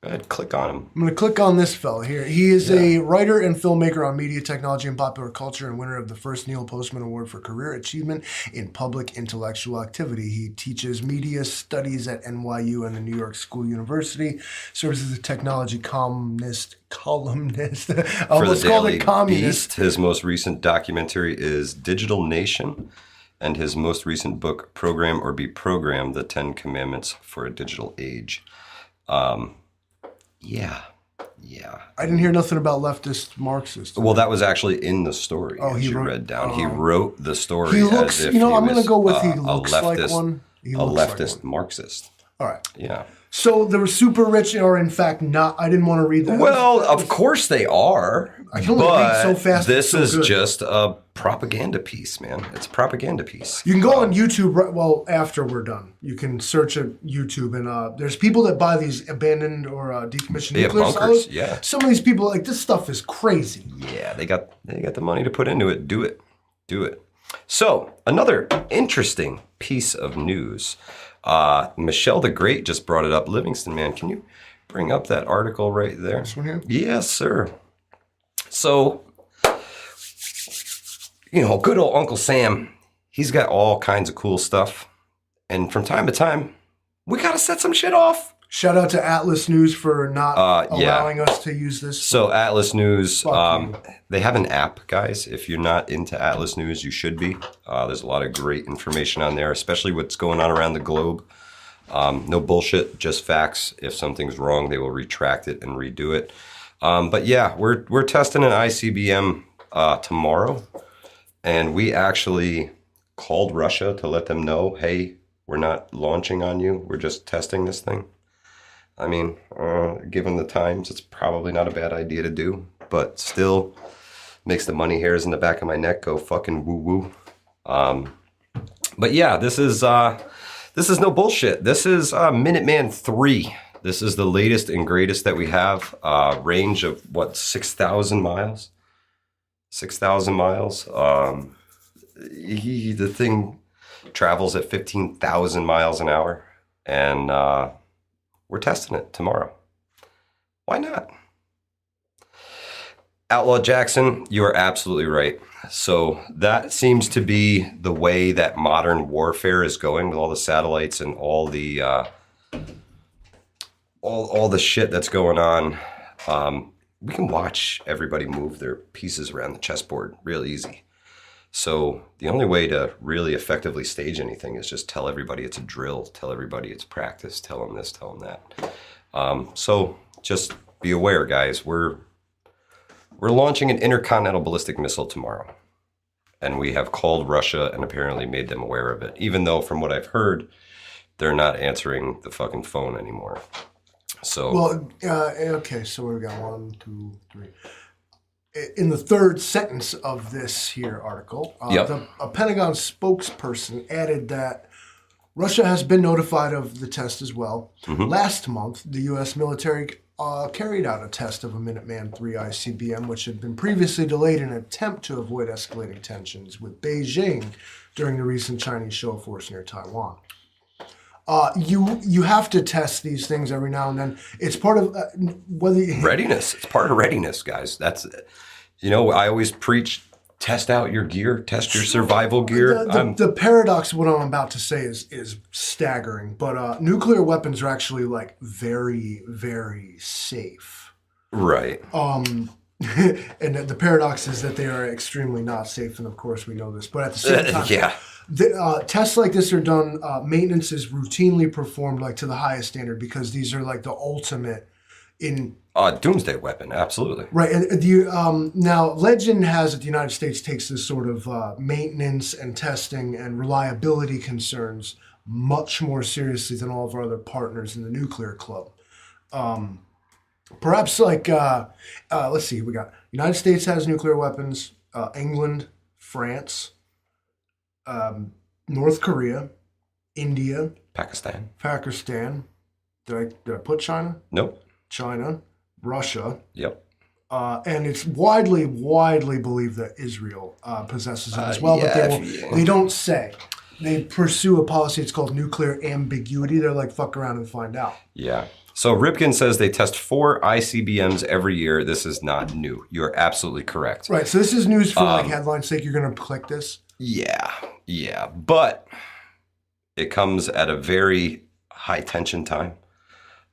Speaker 2: Go ahead, click on him.
Speaker 1: I'm going to click on this fella here. He is a writer and filmmaker on media, technology, and popular culture and winner of the first Neil Postman Award for Career Achievement in Public Intellectual Activity. He teaches media studies at NYU and the New York School University, serves as a technology columnist.
Speaker 2: For the Daily Beast, his most recent documentary is Digital Nation, and his most recent book, Program or Be Programmed, The 10 Commandments for a Digital Age. Yeah.
Speaker 1: I didn't hear nothing about leftist Marxists.
Speaker 2: Well, that was actually in the story. He read down. He wrote the story.
Speaker 1: He looks.
Speaker 2: As if
Speaker 1: I'm
Speaker 2: he
Speaker 1: going to go with he
Speaker 2: was
Speaker 1: looks like one.
Speaker 2: A leftist Marxist.
Speaker 1: All right.
Speaker 2: Yeah.
Speaker 1: So they were super rich, or in fact not. I didn't want to read that.
Speaker 2: Well, of course they are.
Speaker 1: I can only read so fast.
Speaker 2: This is just a propaganda piece, man. It's a propaganda piece.
Speaker 1: You can go on YouTube. Well, after we're done, you can search at YouTube, and there's people that buy these abandoned or decommissioned nuclear silos.
Speaker 2: Yeah.
Speaker 1: Some of these people like this stuff is crazy.
Speaker 2: Yeah, they got the money to put into it. Do it. So another interesting piece of news. Michelle the Great just brought it up. Livingston, man, can you bring up that article right there?
Speaker 1: This one here?
Speaker 2: Yes, sir. So, good old Uncle Sam, he's got all kinds of cool stuff. And from time to time, we got to set some shit off.
Speaker 1: Shout out to Atlas News for not allowing us to use this.
Speaker 2: So Atlas News, they have an app, guys. If you're not into Atlas News, you should be. There's a lot of great information on there, especially what's going on around the globe. No bullshit, just facts. If something's wrong, they will retract it and redo it. But yeah, we're testing an ICBM tomorrow, and we actually called Russia to let them know, hey, we're not launching on you. We're just testing this thing. I mean, given the times, it's probably not a bad idea to do, but still makes the money hairs in the back of my neck go fucking woo-woo. But yeah, this is no bullshit. This is Minuteman 3. This is the latest and greatest that we have. Range of, 6,000 miles? 6,000 miles. The thing travels at 15,000 miles an hour, and we're testing it tomorrow. Why not? Outlaw Jackson, you are absolutely right. So that seems to be the way that modern warfare is going, with all the satellites and all the all the shit that's going on. We can watch everybody move their pieces around the chessboard real easy. So the only way to really effectively stage anything is just tell everybody it's a drill, tell everybody it's practice, tell them this, tell them that. So just be aware, guys. We're launching an intercontinental ballistic missile tomorrow. And we have called Russia and apparently made them aware of it, even though from what I've heard, they're not answering the fucking phone anymore. So
Speaker 1: well, okay. So we got 1, 2, 3. In the third sentence of this here article, a Pentagon spokesperson added that Russia has been notified of the test as well. Last month, the U.S. military carried out a test of a Minuteman III ICBM, which had been previously delayed in an attempt to avoid escalating tensions with Beijing during the recent Chinese show of force near Taiwan. You have to test these things every now and then. It's part of
Speaker 2: readiness. It's part of readiness, guys. That's, I always preach, test out your gear, test your survival gear.
Speaker 1: The paradox of what I'm about to say is staggering, but nuclear weapons are actually like very, very safe.
Speaker 2: Right.
Speaker 1: And the paradox is that they are extremely not safe, and of course we know this. But at the same time, tests like this are done. Maintenance is routinely performed like to the highest standard because these are like the ultimate in
Speaker 2: doomsday weapon. Absolutely.
Speaker 1: Right. And now legend has it the United States takes this sort of maintenance and testing and reliability concerns much more seriously than all of our other partners in the nuclear club. Perhaps like, let's see, we got United States has nuclear weapons, England, France, North Korea, India,
Speaker 2: Pakistan.
Speaker 1: Did I put China?
Speaker 2: Nope.
Speaker 1: China, Russia.
Speaker 2: Yep.
Speaker 1: And it's widely believed that Israel possesses it as well, but they don't say. They pursue a policy, it's called nuclear ambiguity. They're like, fuck around and find out.
Speaker 2: Yeah. So Ripken says they test 4 ICBMs every year. This is not new. You're absolutely correct.
Speaker 1: Right. So this is news for like headline's sake. You're going to click this?
Speaker 2: Yeah. But it comes at a very high tension time,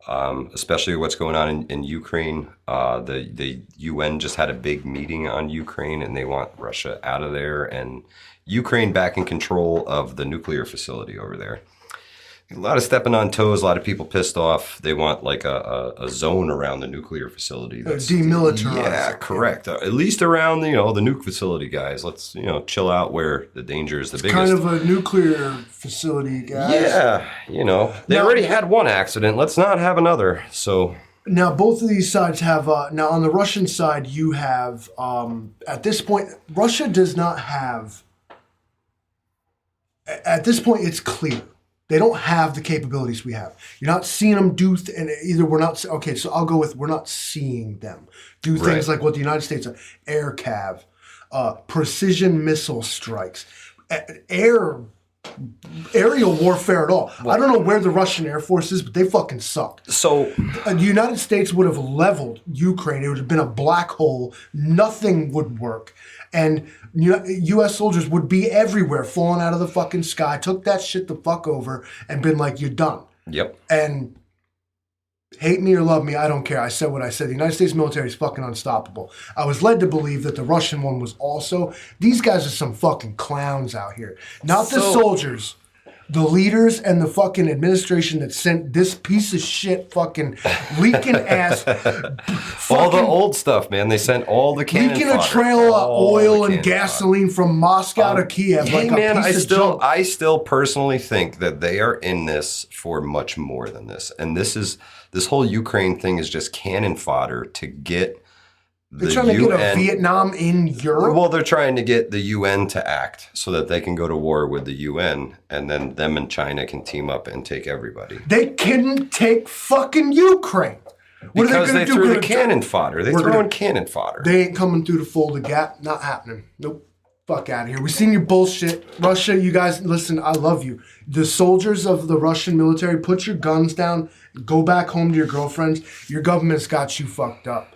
Speaker 2: especially what's going on in Ukraine. The UN just had a big meeting on Ukraine, and they want Russia out of there and Ukraine back in control of the nuclear facility over there. A lot of stepping on toes, a lot of people pissed off. They want like a zone around the nuclear facility. That's
Speaker 1: demilitarized.
Speaker 2: Yeah, correct. At least around the nuke facility, guys. Let's chill out where the danger is the biggest.
Speaker 1: Kind of a nuclear facility, guys.
Speaker 2: Yeah, they already had one accident. Let's not have another. So
Speaker 1: now both of these sides have. Now on the Russian side, you have at this point, Russia does not have. At this point, it's clear. They don't have the capabilities we have. You're not seeing them do, and either we're not, okay, so I'll go with we're not seeing them do things like what the United States are, air cav, precision missile strikes, aerial warfare at all. Well, I don't know where the Russian Air Force is, but they fucking suck.
Speaker 2: So
Speaker 1: the United States would have leveled Ukraine. It would have been a black hole. Nothing would work. And U.S. soldiers would be everywhere, falling out of the fucking sky, took that shit the fuck over, and been like, you're done.
Speaker 2: Yep.
Speaker 1: And hate me or love me, I don't care. I said what I said. The United States military is fucking unstoppable. I was led to believe that the Russian one was also. These guys are some fucking clowns out here. Not the soldiers. The leaders and the fucking administration that sent this piece of shit fucking leaking ass.
Speaker 2: All the old stuff, man. They sent all the cannon
Speaker 1: leaking
Speaker 2: fodder.
Speaker 1: A trail of oil and gasoline from Moscow to Kiev.
Speaker 2: Hey,
Speaker 1: like
Speaker 2: man,
Speaker 1: a piece of junk.
Speaker 2: I still personally think that they are in this for much more than this. And this whole Ukraine thing is just cannon fodder to get
Speaker 1: They're trying to get a Vietnam in Europe?
Speaker 2: Well, they're trying to get the UN to act so that they can go to war with the UN, and then them and China can team up and take everybody.
Speaker 1: They couldn't take fucking Ukraine.
Speaker 2: What because they threw the cannon fodder. They threw in cannon fodder.
Speaker 1: They ain't coming through the Fulda Gap. Not happening. Nope. Fuck out of here. We've seen your bullshit. Russia, you guys, listen, I love you. The soldiers of the Russian military, put your guns down. Go back home to your girlfriends. Your government's got you fucked up.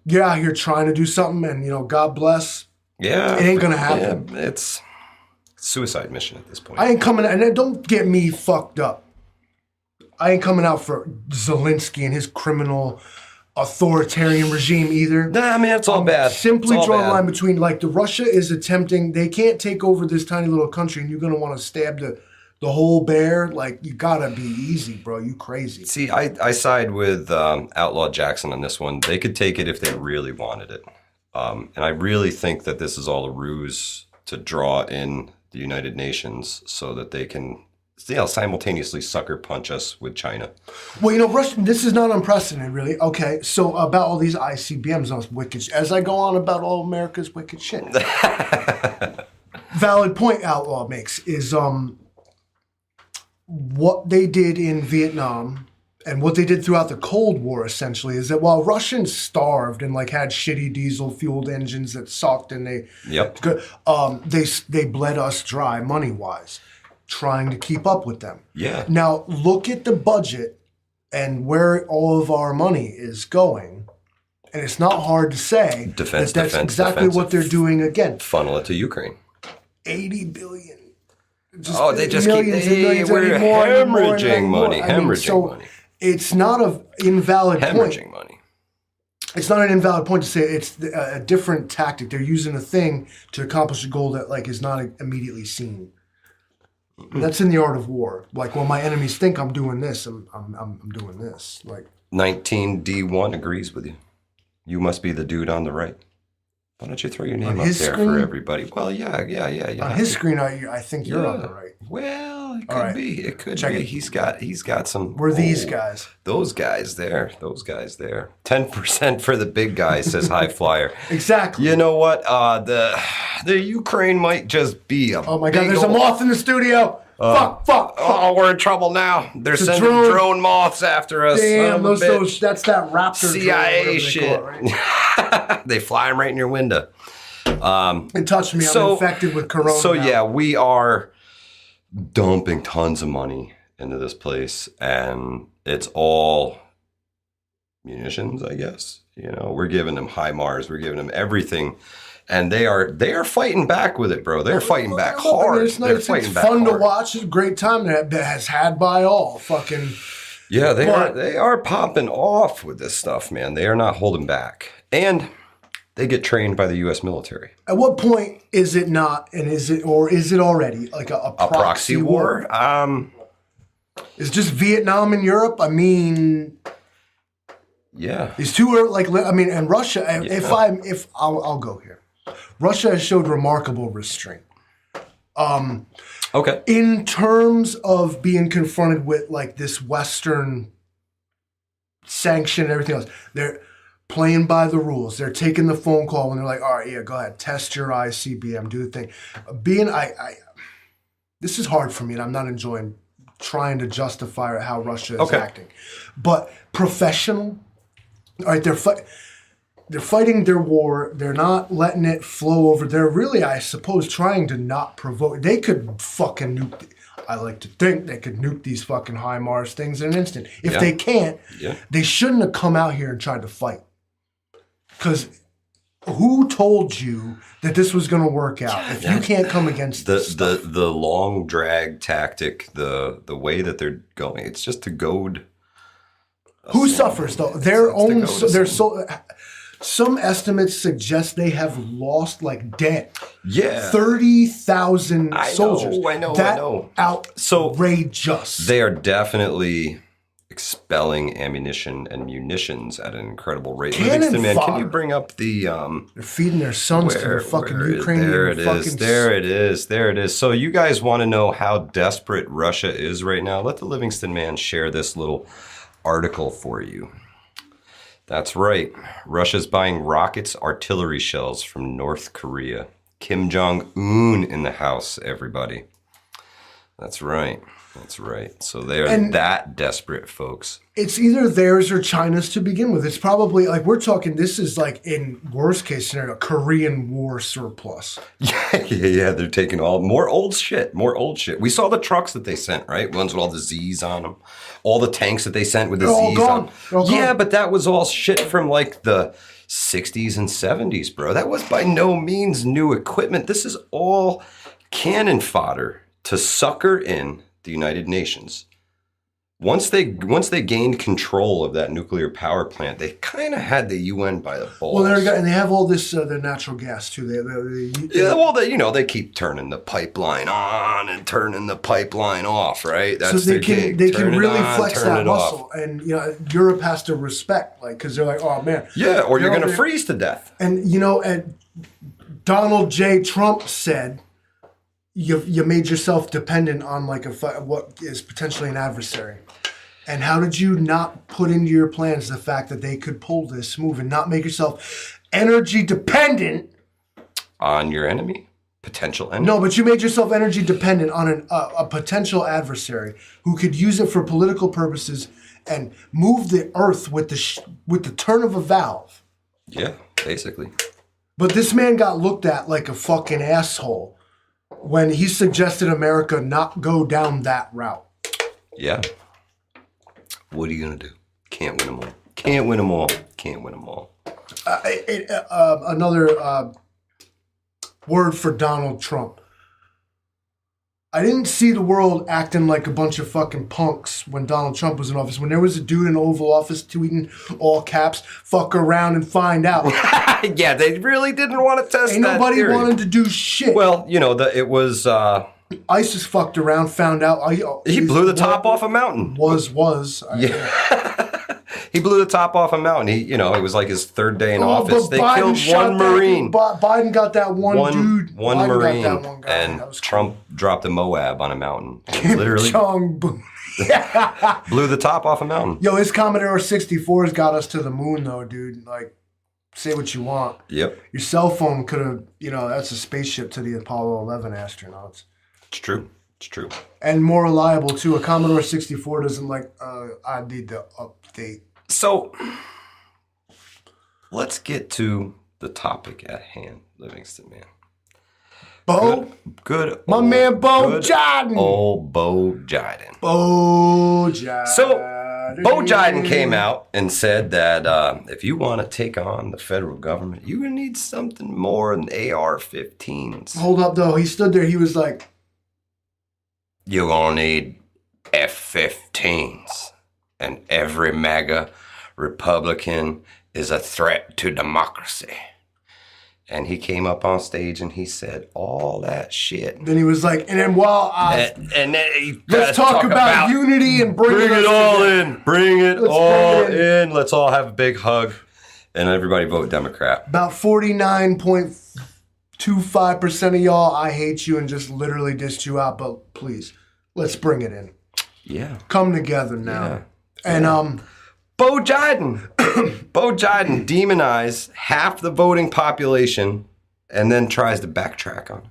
Speaker 1: You're out here trying to do something, and God bless.
Speaker 2: Yeah,
Speaker 1: it ain't gonna happen.
Speaker 2: Yeah, it's suicide mission at this point.
Speaker 1: I ain't coming, and don't get me fucked up. I ain't coming out for Zelensky and his criminal authoritarian regime either.
Speaker 2: Nah, I mean, it's all bad.
Speaker 1: Simply
Speaker 2: all
Speaker 1: draw
Speaker 2: bad.
Speaker 1: a line between, like, the Russia is attempting, they can't take over this tiny little country and you're going to want to stab the whole bear. Like, you got to be easy, bro. You crazy.
Speaker 2: See, I side with Outlaw Jackson on this one. They could take it if they really wanted it. And I really think that this is all a ruse to draw in the United Nations so that they can simultaneously sucker punch us with China.
Speaker 1: Well, Russia, this is not unprecedented, really. Okay, so about all these ICBMs, those wicked as I go on about all America's wicked shit. Valid point Outlaw makes is what they did in Vietnam and what they did throughout the Cold War, essentially, is that while Russians starved and like had shitty diesel-fueled engines that sucked and they bled us dry money-wise, trying to keep up with them.
Speaker 2: Yeah.
Speaker 1: Now, look at the budget and where all of our money is going, and it's not hard to say that's exactly what they're doing again.
Speaker 2: Funnel it to Ukraine.
Speaker 1: 80 billion.
Speaker 2: They just keep
Speaker 1: we're
Speaker 2: hemorrhaging money. Money.
Speaker 1: It's not an invalid point.
Speaker 2: Hemorrhaging money.
Speaker 1: It's not an invalid point to say it's a different tactic. They're using a thing to accomplish a goal that like is not immediately seen. That's in the art of war. Like, well, my enemies think I'm doing this. I'm doing this. Like
Speaker 2: 19D1 agrees with you. You must be the dude on the right. Why don't you throw your name up there
Speaker 1: screen?
Speaker 2: For everybody? Well, yeah.
Speaker 1: On his screen, I think you're on the right.
Speaker 2: Well, it could be. It could be. He's got some.
Speaker 1: We're these guys.
Speaker 2: Those guys there. 10% for the big guy, says High Flyer.
Speaker 1: Exactly.
Speaker 2: You know what? The Ukraine might just be a.
Speaker 1: Oh my God! There's a moth in the studio. Fuck.
Speaker 2: Oh, we're in trouble now. They're sending drone moths after us.
Speaker 1: Damn, that's that raptor
Speaker 2: CIA shit.
Speaker 1: Right?
Speaker 2: They fly them right in your window.
Speaker 1: It touched me. I'm infected with corona.
Speaker 2: So
Speaker 1: now.
Speaker 2: yeah, we are dumping tons of money into this place, and it's all munitions, I guess. We're giving them HIMARS, we're giving them everything. And they are fighting back with it, bro. They're fighting back hard.
Speaker 1: It's fun to watch. It's a great time that has had by all. Fucking.
Speaker 2: Yeah, they are popping off with this stuff, man. They are not holding back. And they get trained by the U.S. military.
Speaker 1: At what point is it not, and is it already like a proxy war? Is just Vietnam and Europe? I mean,
Speaker 2: yeah.
Speaker 1: These two are like, I mean, and Russia. Yeah. If I'll go here. Russia has showed remarkable restraint.
Speaker 2: Okay.
Speaker 1: In terms of being confronted with like this Western sanction and everything else, they're playing by the rules. They're taking the phone call when they're like, all right, yeah, go ahead, test your ICBM, do the thing. This is hard for me, and I'm not enjoying trying to justify how Russia is acting. But professional, all right, they're fighting their war. They're not letting it flow over. They're really, I suppose, trying to not provoke. They could fucking nuke. I like to think they could nuke these fucking HIMARS things in an instant. If they can't, they shouldn't have come out here and tried to fight. Because who told you that this was going to work out? If you can't come against
Speaker 2: the long drag tactic, the way that they're going, it's just to goad.
Speaker 1: Who suffers though? Some estimates suggest they have lost like dead.
Speaker 2: Yeah.
Speaker 1: 30,000 soldiers.
Speaker 2: I know.
Speaker 1: Outrageous.
Speaker 2: They are definitely expelling ammunition and munitions at an incredible rate. Livingston, man, can you bring up the
Speaker 1: they're feeding their sons to the fucking Ukrainian.
Speaker 2: There it is. So you guys want to know how desperate Russia is right now? Let the Livingston man share this little article for you. That's right. Russia's buying rockets, artillery shells from North Korea. Kim Jong-un in the house, everybody. That's right. So they are that desperate, folks.
Speaker 1: It's either theirs or China's to begin with. It's probably, like, we're talking, this is like, in worst case scenario, a Korean War surplus.
Speaker 2: Yeah, they're taking more old shit. We saw the trucks that they sent, right? Ones with all the Z's on them. All the tanks that they sent with the Z's on them. Yeah, but that was all shit from like the 60s and 70s, bro. That was by no means new equipment. This is all cannon fodder to sucker in the United Nations Once they gained control of that nuclear power plant, they kind of had the UN by the balls.
Speaker 1: Well, and they have all this their natural gas too.
Speaker 2: They keep turning the pipeline on and turning the pipeline off, right? That's
Speaker 1: so they can really flex that muscle,
Speaker 2: off.
Speaker 1: and Europe has to respect, because they're like, oh man,
Speaker 2: yeah, or you're going to freeze to death.
Speaker 1: And and Donald J. Trump said, you made yourself dependent on what is potentially an adversary. And how did you not put into your plans the fact that they could pull this move and not make yourself energy dependent
Speaker 2: on your enemy, potential enemy?
Speaker 1: No, but you made yourself energy dependent on a potential adversary who could use it for political purposes and move the earth with the turn of a valve.
Speaker 2: Yeah, basically.
Speaker 1: But this man got looked at like a fucking asshole when he suggested America not go down that route.
Speaker 2: Yeah. What are you going to do? Can't win them all. Can't win them all. Can't win them all.
Speaker 1: Another word for Donald Trump. I didn't see the world acting like a bunch of fucking punks when Donald Trump was in office. When there was a dude in the Oval Office tweeting all caps, fuck around and find out.
Speaker 2: Yeah, they really didn't want to test
Speaker 1: Ain't
Speaker 2: that
Speaker 1: nobody
Speaker 2: theory.
Speaker 1: wanted to do shit.
Speaker 2: Well, it was...
Speaker 1: ISIS fucked around, found out.
Speaker 2: He blew the top off a mountain. He blew the top off a mountain. It was like his third day in office. They killed one Marine.
Speaker 1: Biden got that one dude.
Speaker 2: One
Speaker 1: Biden
Speaker 2: Marine.
Speaker 1: got that one guy.
Speaker 2: And Trump dropped a Moab on a mountain.
Speaker 1: Kim
Speaker 2: Literally.
Speaker 1: Jong-un.
Speaker 2: Blew the top off a mountain.
Speaker 1: Yo, his Commodore 64's got us to the moon, though, dude. Say what you want.
Speaker 2: Yep.
Speaker 1: Your cell phone could have, that's a spaceship to the Apollo 11 astronauts.
Speaker 2: It's true. It's true.
Speaker 1: And more reliable, too. A Commodore 64 doesn't I need to update.
Speaker 2: So, let's get to the topic at hand, Livingston, man.
Speaker 1: Bo?
Speaker 2: Good.
Speaker 1: My man Boe Jiden.
Speaker 2: Old Boe Jiden.
Speaker 1: Boe Jiden.
Speaker 2: So, Boe Jiden came out and said that if you want to take on the federal government, you're going to need something more than AR-15s.
Speaker 1: Hold up, though. He stood there. He was like...
Speaker 2: You're going to need F-15s. And every MAGA Republican is a threat to democracy. And he came up on stage and he said all that shit.
Speaker 1: Then he was like, and then let's talk about unity and bring
Speaker 2: it all in. Bring it all in. Let's all have a big hug. And everybody vote Democrat.
Speaker 1: About 49.25% of y'all, I hate you and just literally dissed you out. But please, let's bring it in.
Speaker 2: Yeah.
Speaker 1: Come together now.
Speaker 2: Yeah.
Speaker 1: And
Speaker 2: Boe Jiden demonized half the voting population and then tries to backtrack on it.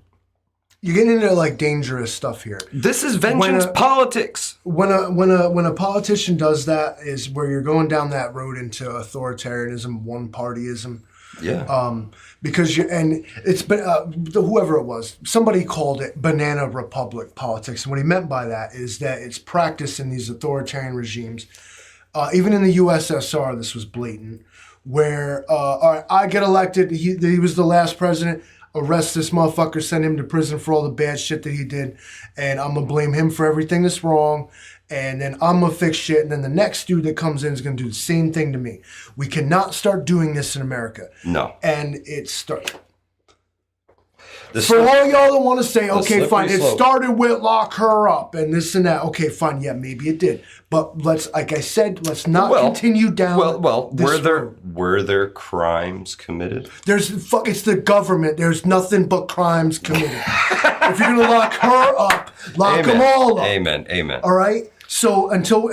Speaker 1: You're getting into dangerous stuff here.
Speaker 2: This is vengeance politics.
Speaker 1: When a politician does that is where you're going down that road into authoritarianism, one-partyism.
Speaker 2: Yeah.
Speaker 1: Because it's been whoever it was, somebody called it banana republic politics, and what he meant by that is that it's practiced in these authoritarian regimes. Even in the USSR, this was blatant. Where all right, I get elected, he was the last president. Arrest this motherfucker, send him to prison for all the bad shit that he did, and I'm gonna blame him for everything that's wrong. And then I'm going to fix shit. And then the next dude that comes in is going to do the same thing to me. We cannot start doing this in America.
Speaker 2: No.
Speaker 1: And it started. For all y'all that want to say, okay, fine, it started with lock her up and this and that. Okay, fine, yeah, maybe it did. But let's not continue down this road.
Speaker 2: Were there crimes committed?
Speaker 1: It's the government. There's nothing but crimes committed. If you're going to lock her up, lock them all up.
Speaker 2: Amen.
Speaker 1: All right? So until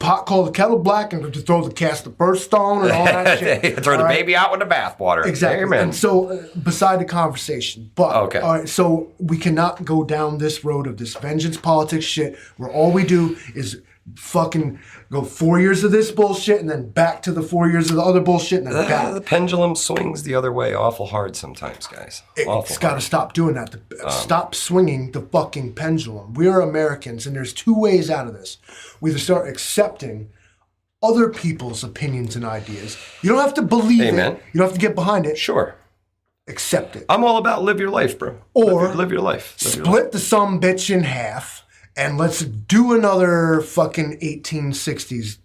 Speaker 1: pot call the kettle black and to cast the first stone and all that shit.
Speaker 2: Throw the baby out with the bathwater.
Speaker 1: Exactly.
Speaker 2: Amen.
Speaker 1: And so beside the conversation. But
Speaker 2: okay.
Speaker 1: All right, so we cannot go down this road of this vengeance politics shit where all we do is fucking go 4 years of this bullshit and then back to the 4 years of the other bullshit and then back.
Speaker 2: The pendulum swings the other way awful hard sometimes, guys.
Speaker 1: It's got to stop doing that. Stop swinging the fucking pendulum. We are Americans, and there's two ways out of this. We either start accepting other people's opinions and ideas. You don't have to believe it. You don't have to get behind it.
Speaker 2: Sure.
Speaker 1: Accept it.
Speaker 2: I'm all about live your life, bro.
Speaker 1: Or
Speaker 2: live your life.
Speaker 1: Split the sumbitch in half and let's do another fucking 1860s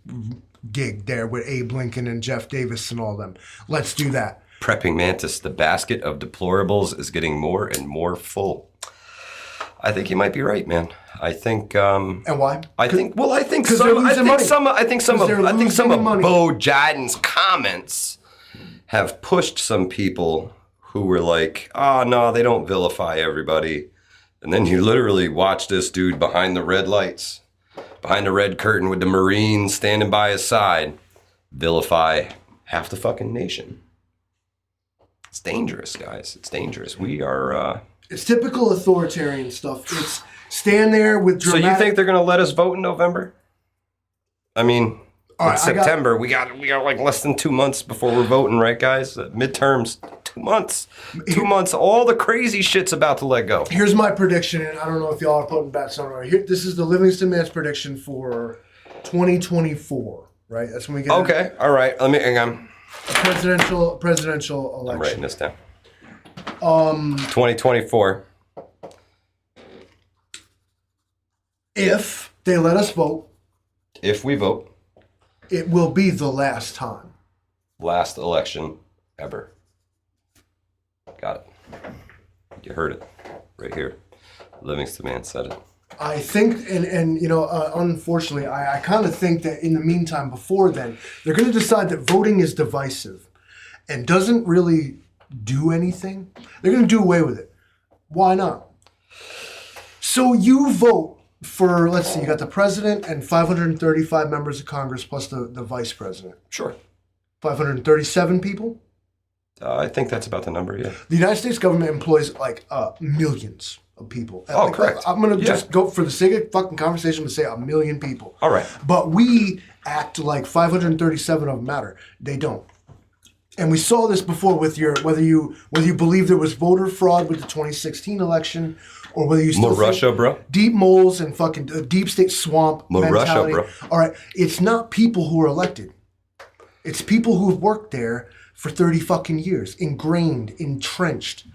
Speaker 1: gig there with Abe Lincoln and Jeff Davis and all them. Let's do that.
Speaker 2: Prepping Mantis, the basket of deplorables is getting more and more full. I think you might be right, man. I think.
Speaker 1: And why?
Speaker 2: I think some of Boe Jiden's comments have pushed some people who were like, "Oh no, they don't vilify everybody." And then you literally watch this dude behind the red lights, behind the red curtain with the Marines standing by his side, vilify half the fucking nation. It's dangerous, guys. It's dangerous. We are...
Speaker 1: It's typical authoritarian stuff. It's stand there with dramatic...
Speaker 2: So you think they're going to let us vote in November? I mean, September, we got like less than 2 months before we're voting, right, guys? Midterms, 2 months. 2 months, all the crazy shit's about to let go.
Speaker 1: Here's my prediction, and I don't know if y'all are putting bets on it. This is the Livingston Man's prediction for 2024, right? That's when we get...
Speaker 2: Okay, all right. Let me... Hang on.
Speaker 1: Presidential election.
Speaker 2: I'm writing this down. 2024.
Speaker 1: If they let us vote.
Speaker 2: If we vote.
Speaker 1: It will be the last time.
Speaker 2: Last election ever. Got it. You heard it right here. Livingston Man said it.
Speaker 1: I think, and you know, unfortunately, I kind of think that in the meantime, before then, they're going to decide that voting is divisive and doesn't really do anything. They're going to do away with it. Why not? So you vote for, let's see, you got the president and 535 members of Congress plus the vice president.
Speaker 2: Sure.
Speaker 1: 537 people?
Speaker 2: I think that's about the number, yeah.
Speaker 1: The United States government employs like millions of people.
Speaker 2: Oh, correct.
Speaker 1: I'm going to just go for the sake of fucking conversation to say 1 million people.
Speaker 2: All right.
Speaker 1: But we act like 537 of them matter. They don't. And we saw this before with your whether you believe there was voter fraud with the 2016 election or whether you still
Speaker 2: Russia, bro.
Speaker 1: Deep moles and fucking deep state swamp mentality.
Speaker 2: Russia, bro.
Speaker 1: All right. It's not people who are elected. It's people who've worked there for 30 fucking years, ingrained, entrenched.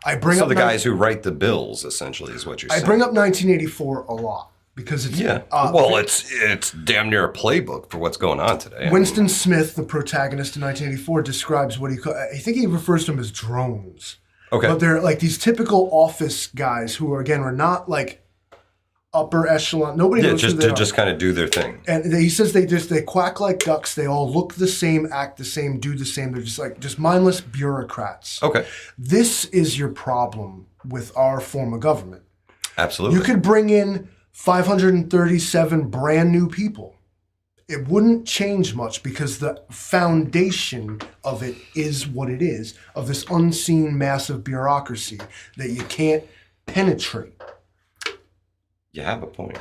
Speaker 2: The guys who write the bills, essentially, is what you're saying.
Speaker 1: I bring up 1984 a lot because it's...
Speaker 2: Yeah. It's damn near a playbook for what's going on today.
Speaker 1: Winston Smith, the protagonist in 1984, describes what I think he refers to them as drones.
Speaker 2: Okay.
Speaker 1: But they're like these typical office guys who are not like upper echelon. Nobody knows who they are.
Speaker 2: Just kind of do their thing.
Speaker 1: And he says they quack like ducks. They all look the same, act the same, do the same. They're just mindless bureaucrats.
Speaker 2: Okay.
Speaker 1: This is your problem with our form of government.
Speaker 2: Absolutely.
Speaker 1: You could bring in 537 brand new people. It wouldn't change much because the foundation of it is what it is, of this unseen massive bureaucracy that you can't penetrate.
Speaker 2: You have a point.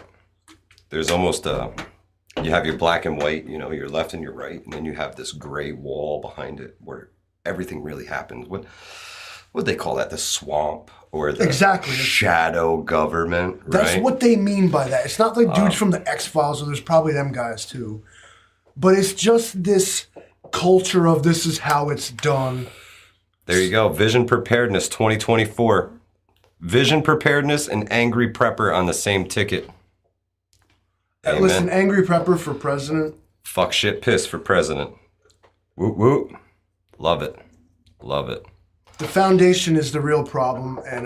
Speaker 2: There's almost you have your black and white, your left and your right, and then you have this gray wall behind it where everything really happens. What would they call that? The swamp or the shadow government, right?
Speaker 1: That's what they mean by that. It's not like dudes from the X-Files, or there's probably them guys too. But it's just this culture of this is how it's done.
Speaker 2: There you go. Vision Preparedness 2024. Vision Preparedness and Angry Prepper on the same ticket. Amen.
Speaker 1: Listen, Angry Prepper for president.
Speaker 2: Fuck shit piss for president. Woot woot. Love it. Love it.
Speaker 1: The foundation is the real problem, and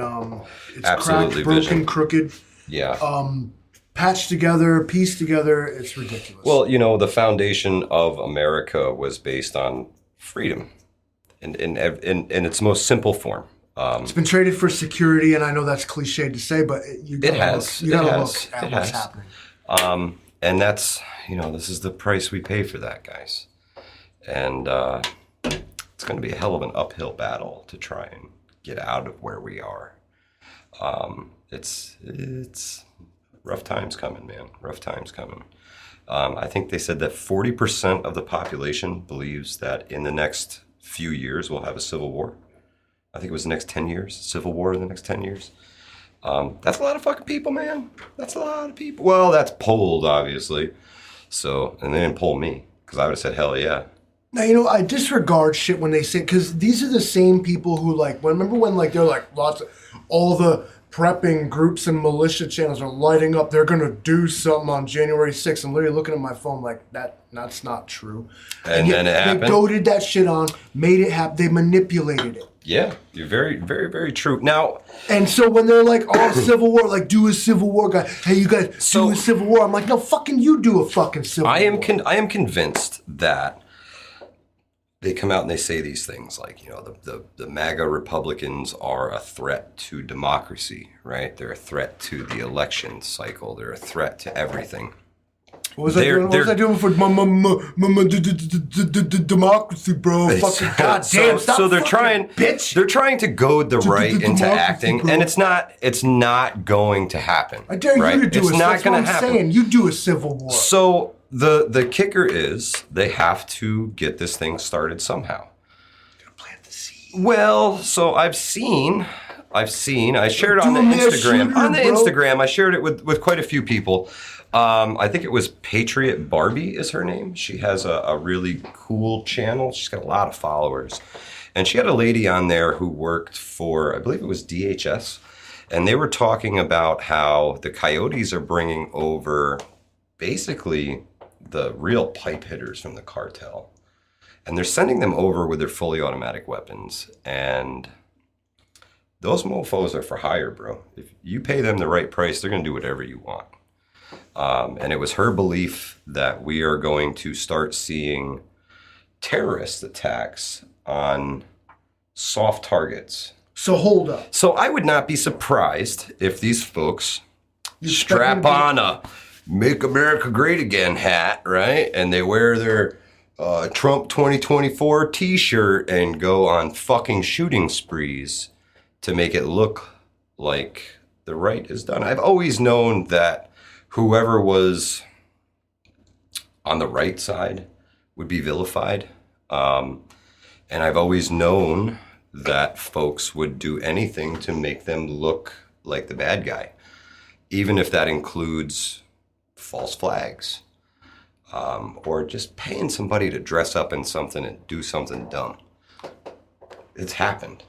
Speaker 1: it's
Speaker 2: absolutely
Speaker 1: cracked, broken, crooked.
Speaker 2: Yeah.
Speaker 1: Patched together, pieced together. It's ridiculous.
Speaker 2: Well, the foundation of America was based on freedom in its most simple form.
Speaker 1: It's been traded for security, and I know that's cliched to say, but you gotta look at what's happening.
Speaker 2: And that's, this is the price we pay for that, guys. And it's going to be a hell of an uphill battle to try and get out of where we are. It's rough times coming, man. Rough times coming. I think they said that 40% of the population believes that in the next few years we'll have a civil war. I think it was the next 10 years, civil war in the next 10 years. That's a lot of fucking people, man. That's a lot of people. Well, that's polled, obviously. So, and they didn't poll me because I would have said, hell yeah.
Speaker 1: Now, you know, I disregard shit when they say, because these are the same people who, like, remember when, like, they're like, all the prepping groups and militia channels are lighting up, they're going to do something on January 6th. I'm literally looking at my phone like, that's not true.
Speaker 2: And then it happened.
Speaker 1: They goaded that shit on, made it happen, they manipulated it.
Speaker 2: Yeah, you're very, very, very true. Now,
Speaker 1: and so when they're like, "Oh, Civil War," like, do a Civil War, guy. Hey, you guys, do a Civil War. I'm like, no, fucking you do a fucking Civil War.
Speaker 2: I am convinced that they come out and they say these things like, you know, the MAGA Republicans are a threat to democracy, right? They're a threat to the election cycle. They're a threat to everything.
Speaker 1: What was I doing for democracy, bro? Fucking goddamn!
Speaker 2: So they're trying,
Speaker 1: bitch.
Speaker 2: They're trying to goad the right into acting, bro. And it's not going to happen.
Speaker 1: I dare you to do it. That's what I'm saying. You do a Civil War.
Speaker 2: So the kicker is they have to get this thing started somehow.
Speaker 1: Plant the seed.
Speaker 2: Well, so I've seen. I shared it on the Instagram. Instagram, I shared it with quite a few people. I think it was Patriot Barbie is her name. She has a really cool channel. She's got a lot of followers. And she had a lady on there who worked for, I believe it was DHS. And they were talking about how the coyotes are bringing over basically the real pipe hitters from the cartel. And they're sending them over with their fully automatic weapons. And those mofos are for hire, bro. If you pay them the right price, they're going to do whatever you want. And it was her belief that we are going to start seeing terrorist attacks on soft targets.
Speaker 1: So hold up.
Speaker 2: So I would not be surprised if these folks strap on a Make America Great Again hat, right? And they wear their Trump 2024 t-shirt and go on fucking shooting sprees to make it look like the right is done. I've always known that whoever was on the right side would be vilified. And I've always known that folks would do anything to make them look like the bad guy, even if that includes false flags, or just paying somebody to dress up in something and do something dumb. It's happened.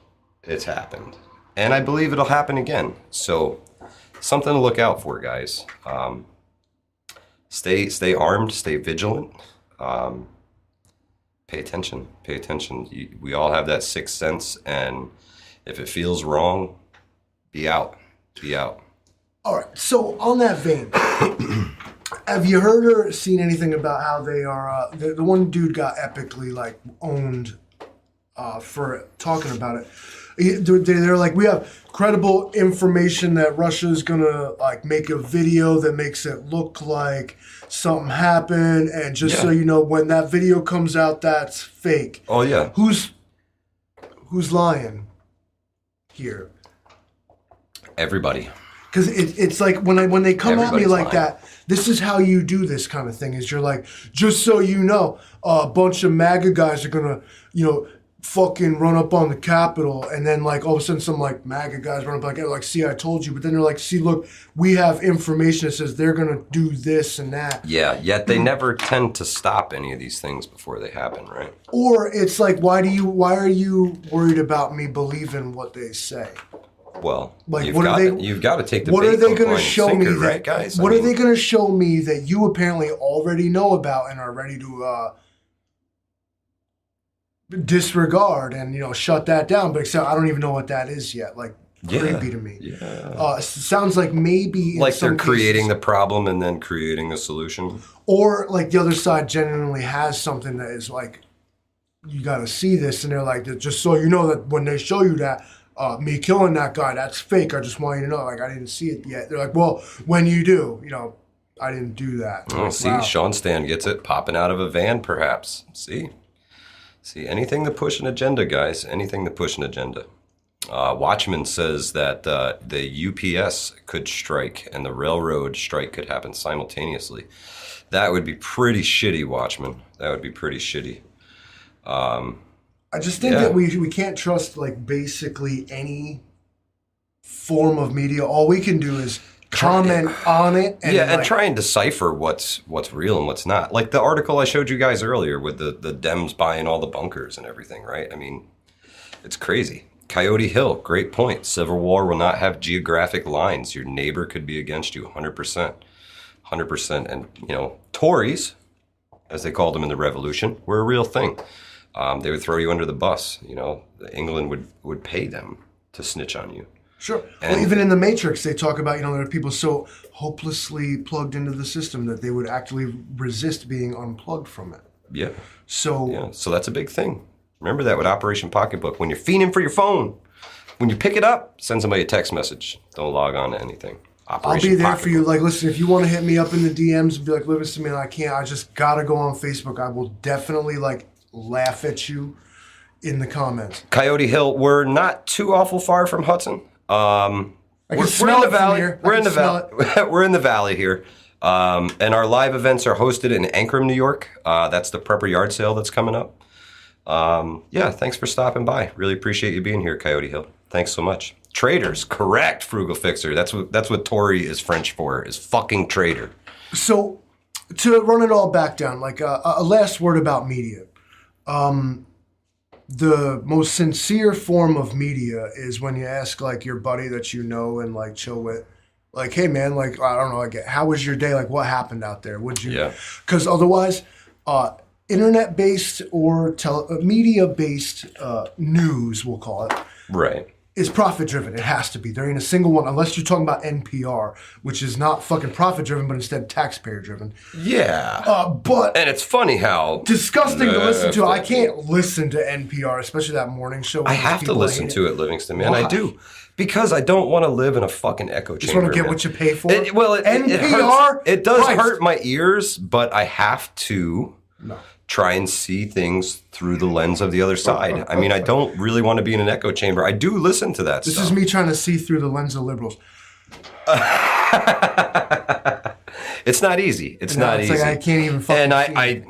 Speaker 2: And I believe it'll happen again. So something to look out for, guys. Stay armed, stay vigilant. Pay attention. We all have that sixth sense, and if it feels wrong, be out.
Speaker 1: All right. So on that vein, have you heard or seen anything about how they are? The one dude got epically like owned for talking about it. They're like, we have credible information that Russia's gonna like make a video that makes it look like something happened, and just so you know, when that video comes out, that's fake.
Speaker 2: Oh yeah.
Speaker 1: Who's lying here?
Speaker 2: Everybody.
Speaker 1: Because it's like when they come at me like
Speaker 2: lying.
Speaker 1: that, this is how you do this kind of thing. Is you're like, just so you know, a bunch of MAGA guys are gonna, fucking run up on the Capitol, and then like all of a sudden some like MAGA guys run up like, see, I told you. But then they're like, see, look, we have information that says they're gonna do this and that.
Speaker 2: Yeah, yet they never tend to stop any of these things before they happen, right?
Speaker 1: Or it's like, why are you worried about me believing what they say?
Speaker 2: Well,
Speaker 1: like,
Speaker 2: you've got to take the
Speaker 1: what
Speaker 2: bait
Speaker 1: are they
Speaker 2: going
Speaker 1: to show me,
Speaker 2: right, guys?
Speaker 1: What are they going to show me that you apparently already know about and are ready to disregard and shut that down? But except I don't even know what that is yet. Like, creepy to me.
Speaker 2: Yeah.
Speaker 1: Sounds like maybe
Speaker 2: like they're creating the problem and then creating a solution,
Speaker 1: or like the other side genuinely has something that is like, you got to see this, and they're like, just so you know that when they show you that. Me killing that guy, that's fake. I just want you to know, like, I didn't see it yet. They're like, well, when you do, I didn't do that.
Speaker 2: Oh, see, wow. Sean Stan gets it, popping out of a van, perhaps. See, anything to push an agenda, guys. Anything to push an agenda. Watchman says that the UPS could strike and the railroad strike could happen simultaneously. That would be pretty shitty, Watchman. That would be pretty shitty.
Speaker 1: I just think that we can't trust like basically any form of media. All we can do is comment on it. And
Speaker 2: and try and decipher what's real and what's not. Like the article I showed you guys earlier with the Dems buying all the bunkers and everything, right? I mean, it's crazy. Coyote Hill, great point. Civil War will not have geographic lines. Your neighbor could be against you 100%. 100%. And, Tories, as they called them in the Revolution, were a real thing. They would throw you under the bus. England would pay them to snitch on you.
Speaker 1: Sure. Well, even in The Matrix, they talk about, there are people so hopelessly plugged into the system that they would actually resist being unplugged from it.
Speaker 2: Yeah.
Speaker 1: So
Speaker 2: that's a big thing. Remember that with Operation Pocketbook. When you're fiending for your phone, when you pick it up, send somebody a text message. Don't log on to anything.
Speaker 1: I'll be there for you. Like, listen, if you want to hit me up in the DMs and be like, listen to me, I can't. I just got to go on Facebook. I will definitely, laugh at you in the comments.
Speaker 2: Coyote Hill, we're not too awful far from Hudson.
Speaker 1: I can smell it from here.
Speaker 2: We're in the valley. We're in the valley here, and our live events are hosted in Ankrum, New York. That's the Prepper Yard Sale that's coming up. Thanks for stopping by. Really appreciate you being here, Coyote Hill. Thanks so much. Traders, correct, Frugal Fixer. That's what Tory is French for, is fucking trader.
Speaker 1: So, to run it all back down, a last word about media. The most sincere form of media is when you ask your buddy that and chill with, hey man, I don't know, how was your day? What happened out there? Would you? Yeah. Because otherwise, internet-based or media-based news, we'll call it,
Speaker 2: right,
Speaker 1: is profit-driven. It has to be. There ain't a single one, unless you're talking about NPR, which is not fucking profit-driven, but instead taxpayer-driven.
Speaker 2: Yeah. And it's funny how...
Speaker 1: disgusting to listen to. I can't listen to NPR, especially that morning show.
Speaker 2: I have to listen to it, Livingston, man. Why? I do. Because I don't want to live in a fucking echo chamber.
Speaker 1: Just want to get what you pay for?
Speaker 2: NPR? It does hurt my ears, but I have to... No. Try and see things through the lens of the other side. I mean, I don't really want to be in an echo chamber. I do listen to that stuff.
Speaker 1: This is me trying to see through the lens of liberals.
Speaker 2: It's not easy. It's not easy.
Speaker 1: I can't even fucking
Speaker 2: And I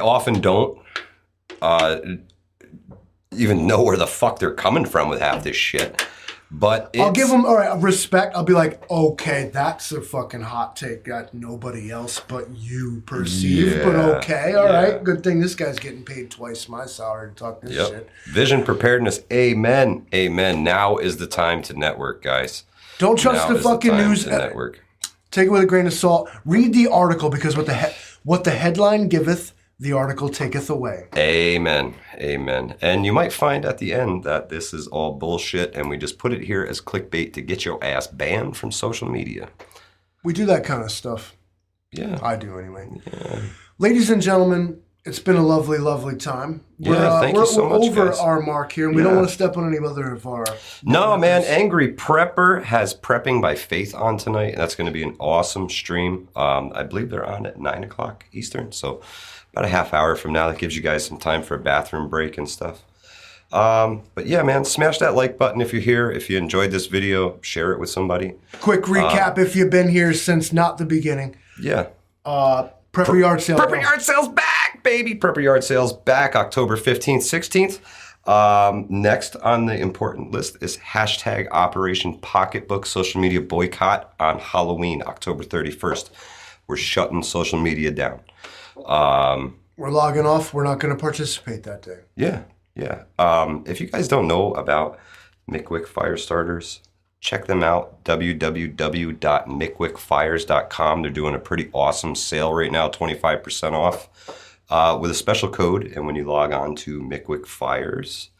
Speaker 2: often don't even know where the fuck they're coming from with half this shit. But
Speaker 1: I'll give them respect. I'll be like, okay, that's a fucking hot take that nobody else but you perceive. But okay, all right. Good thing this guy's getting paid twice my salary to talk this shit.
Speaker 2: Vision preparedness. Amen. Amen. Now is the time to network, guys.
Speaker 1: Don't trust the fucking news.
Speaker 2: Network.
Speaker 1: Take it with a grain of salt. Read the article, because what the headline giveth, the article taketh away.
Speaker 2: Amen. Amen. And you might find at the end that this is all bullshit, and we just put it here as clickbait to get your ass banned from social media.
Speaker 1: We do that kind of stuff.
Speaker 2: Yeah.
Speaker 1: I do anyway.
Speaker 2: Yeah.
Speaker 1: Ladies and gentlemen, it's been a lovely, lovely time.
Speaker 2: Thank you so much,
Speaker 1: over
Speaker 2: guys.
Speaker 1: our mark here, and we don't want to step on any other of our...
Speaker 2: No, man. Angry Prepper has Prepping by Faith on tonight, and that's going to be an awesome stream. I believe they're on at 9 o'clock Eastern, so... about a half hour from now. That gives you guys some time for a bathroom break and stuff. But yeah, man, smash that like button if you're here. If you enjoyed this video, share it with somebody.
Speaker 1: Quick recap if you've been here since not the beginning.
Speaker 2: Yeah.
Speaker 1: Prepper Yard Sale.
Speaker 2: Prepper Yard Sale's back, baby. Prepper Yard Sale's back October 15th, 16th. Next on the important list is hashtag Operation Pocketbook social media boycott on Halloween, October 31st. We're shutting social media down.
Speaker 1: We're logging off. We're not going to participate that day.
Speaker 2: Yeah. If you guys don't know about Mickwick Fire Starters, check them out. www.mickwickfires.com. They're doing a pretty awesome sale right now, 25% off with a special code. And when you log on to Mickwick Fires,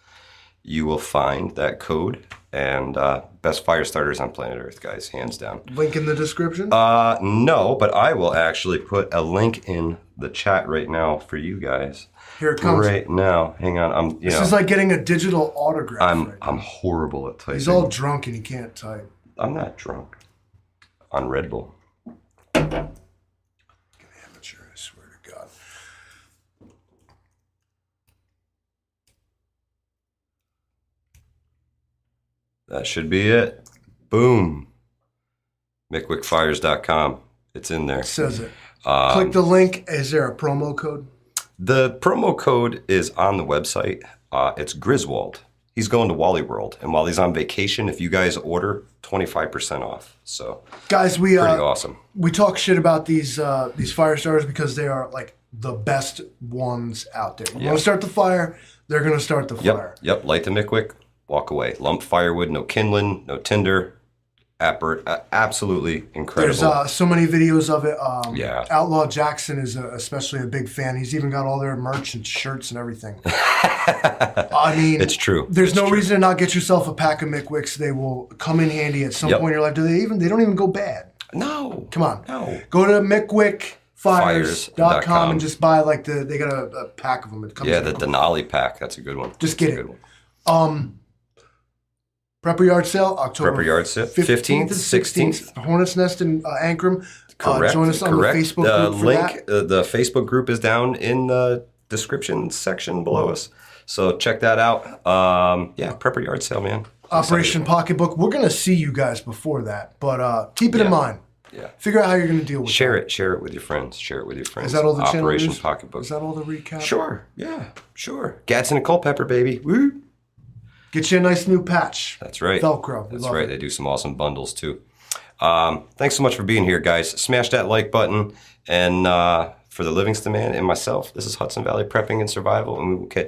Speaker 2: you will find that code. And best fire starters on planet Earth, guys, hands down.
Speaker 1: Link in the description?
Speaker 2: No, but I will actually put a link in the chat right now for you guys.
Speaker 1: Here it comes.
Speaker 2: Right now. Hang on.
Speaker 1: This is like getting a digital autograph.
Speaker 2: I'm horrible at typing.
Speaker 1: He's all drunk and he can't type.
Speaker 2: I'm not drunk. On Red Bull.
Speaker 1: Amateur, I swear to God.
Speaker 2: That should be it. Boom. MickwickFires.com. It's in there.
Speaker 1: It says it. Click the link. Is there a promo code?
Speaker 2: The promo code is on the website. It's Griswold. He's going to Wally World. And while he's on vacation, if you guys order 25% off. So
Speaker 1: guys,
Speaker 2: pretty awesome.
Speaker 1: We talk shit about these fire starters because they are like the best ones out there. You want to start the fire, they're going to start the fire.
Speaker 2: Yep. Light the McWick, walk away. Lump firewood, no kindling, no tinder. Absolutely incredible.
Speaker 1: There's so many videos of it.
Speaker 2: Yeah.
Speaker 1: Outlaw Jackson is especially a big fan. He's even got all their merch and shirts and everything. I mean,
Speaker 2: it's true.
Speaker 1: There's no reason to not get yourself a pack of McWicks. They will come in handy at some point in your life. They don't even go bad.
Speaker 2: No.
Speaker 1: Come on.
Speaker 2: No.
Speaker 1: Go to McWickFires.com and just buy like they got a pack of them. It comes
Speaker 2: the Denali pack. That's a good one.
Speaker 1: Just get it. Prepper Yard Sale, October 15th and 16th. Hornet's Nest in Ankrum.
Speaker 2: Correct.
Speaker 1: Join us on the Facebook group for
Speaker 2: link,
Speaker 1: that.
Speaker 2: The Facebook group is down in the description section below us. So check that out. Prepper Yard Sale, man.
Speaker 1: Operation Pocketbook. We're going to see you guys before that, but keep it in mind.
Speaker 2: Yeah.
Speaker 1: Figure out how you're going to deal with it.
Speaker 2: Share it with your friends.
Speaker 1: Is that all the channel
Speaker 2: Operation
Speaker 1: news?
Speaker 2: Pocketbook.
Speaker 1: Is that all the recap?
Speaker 2: Sure. Yeah. Sure. Gadsden and Culpeper, baby. Woo.
Speaker 1: Get you a nice new patch.
Speaker 2: That's right.
Speaker 1: Velcro.
Speaker 2: That's right. They do some awesome bundles too. Thanks so much for being here, guys. Smash that like button. And for the Livingston Man and myself, this is Hudson Valley Prepping and Survival, and we will catch you.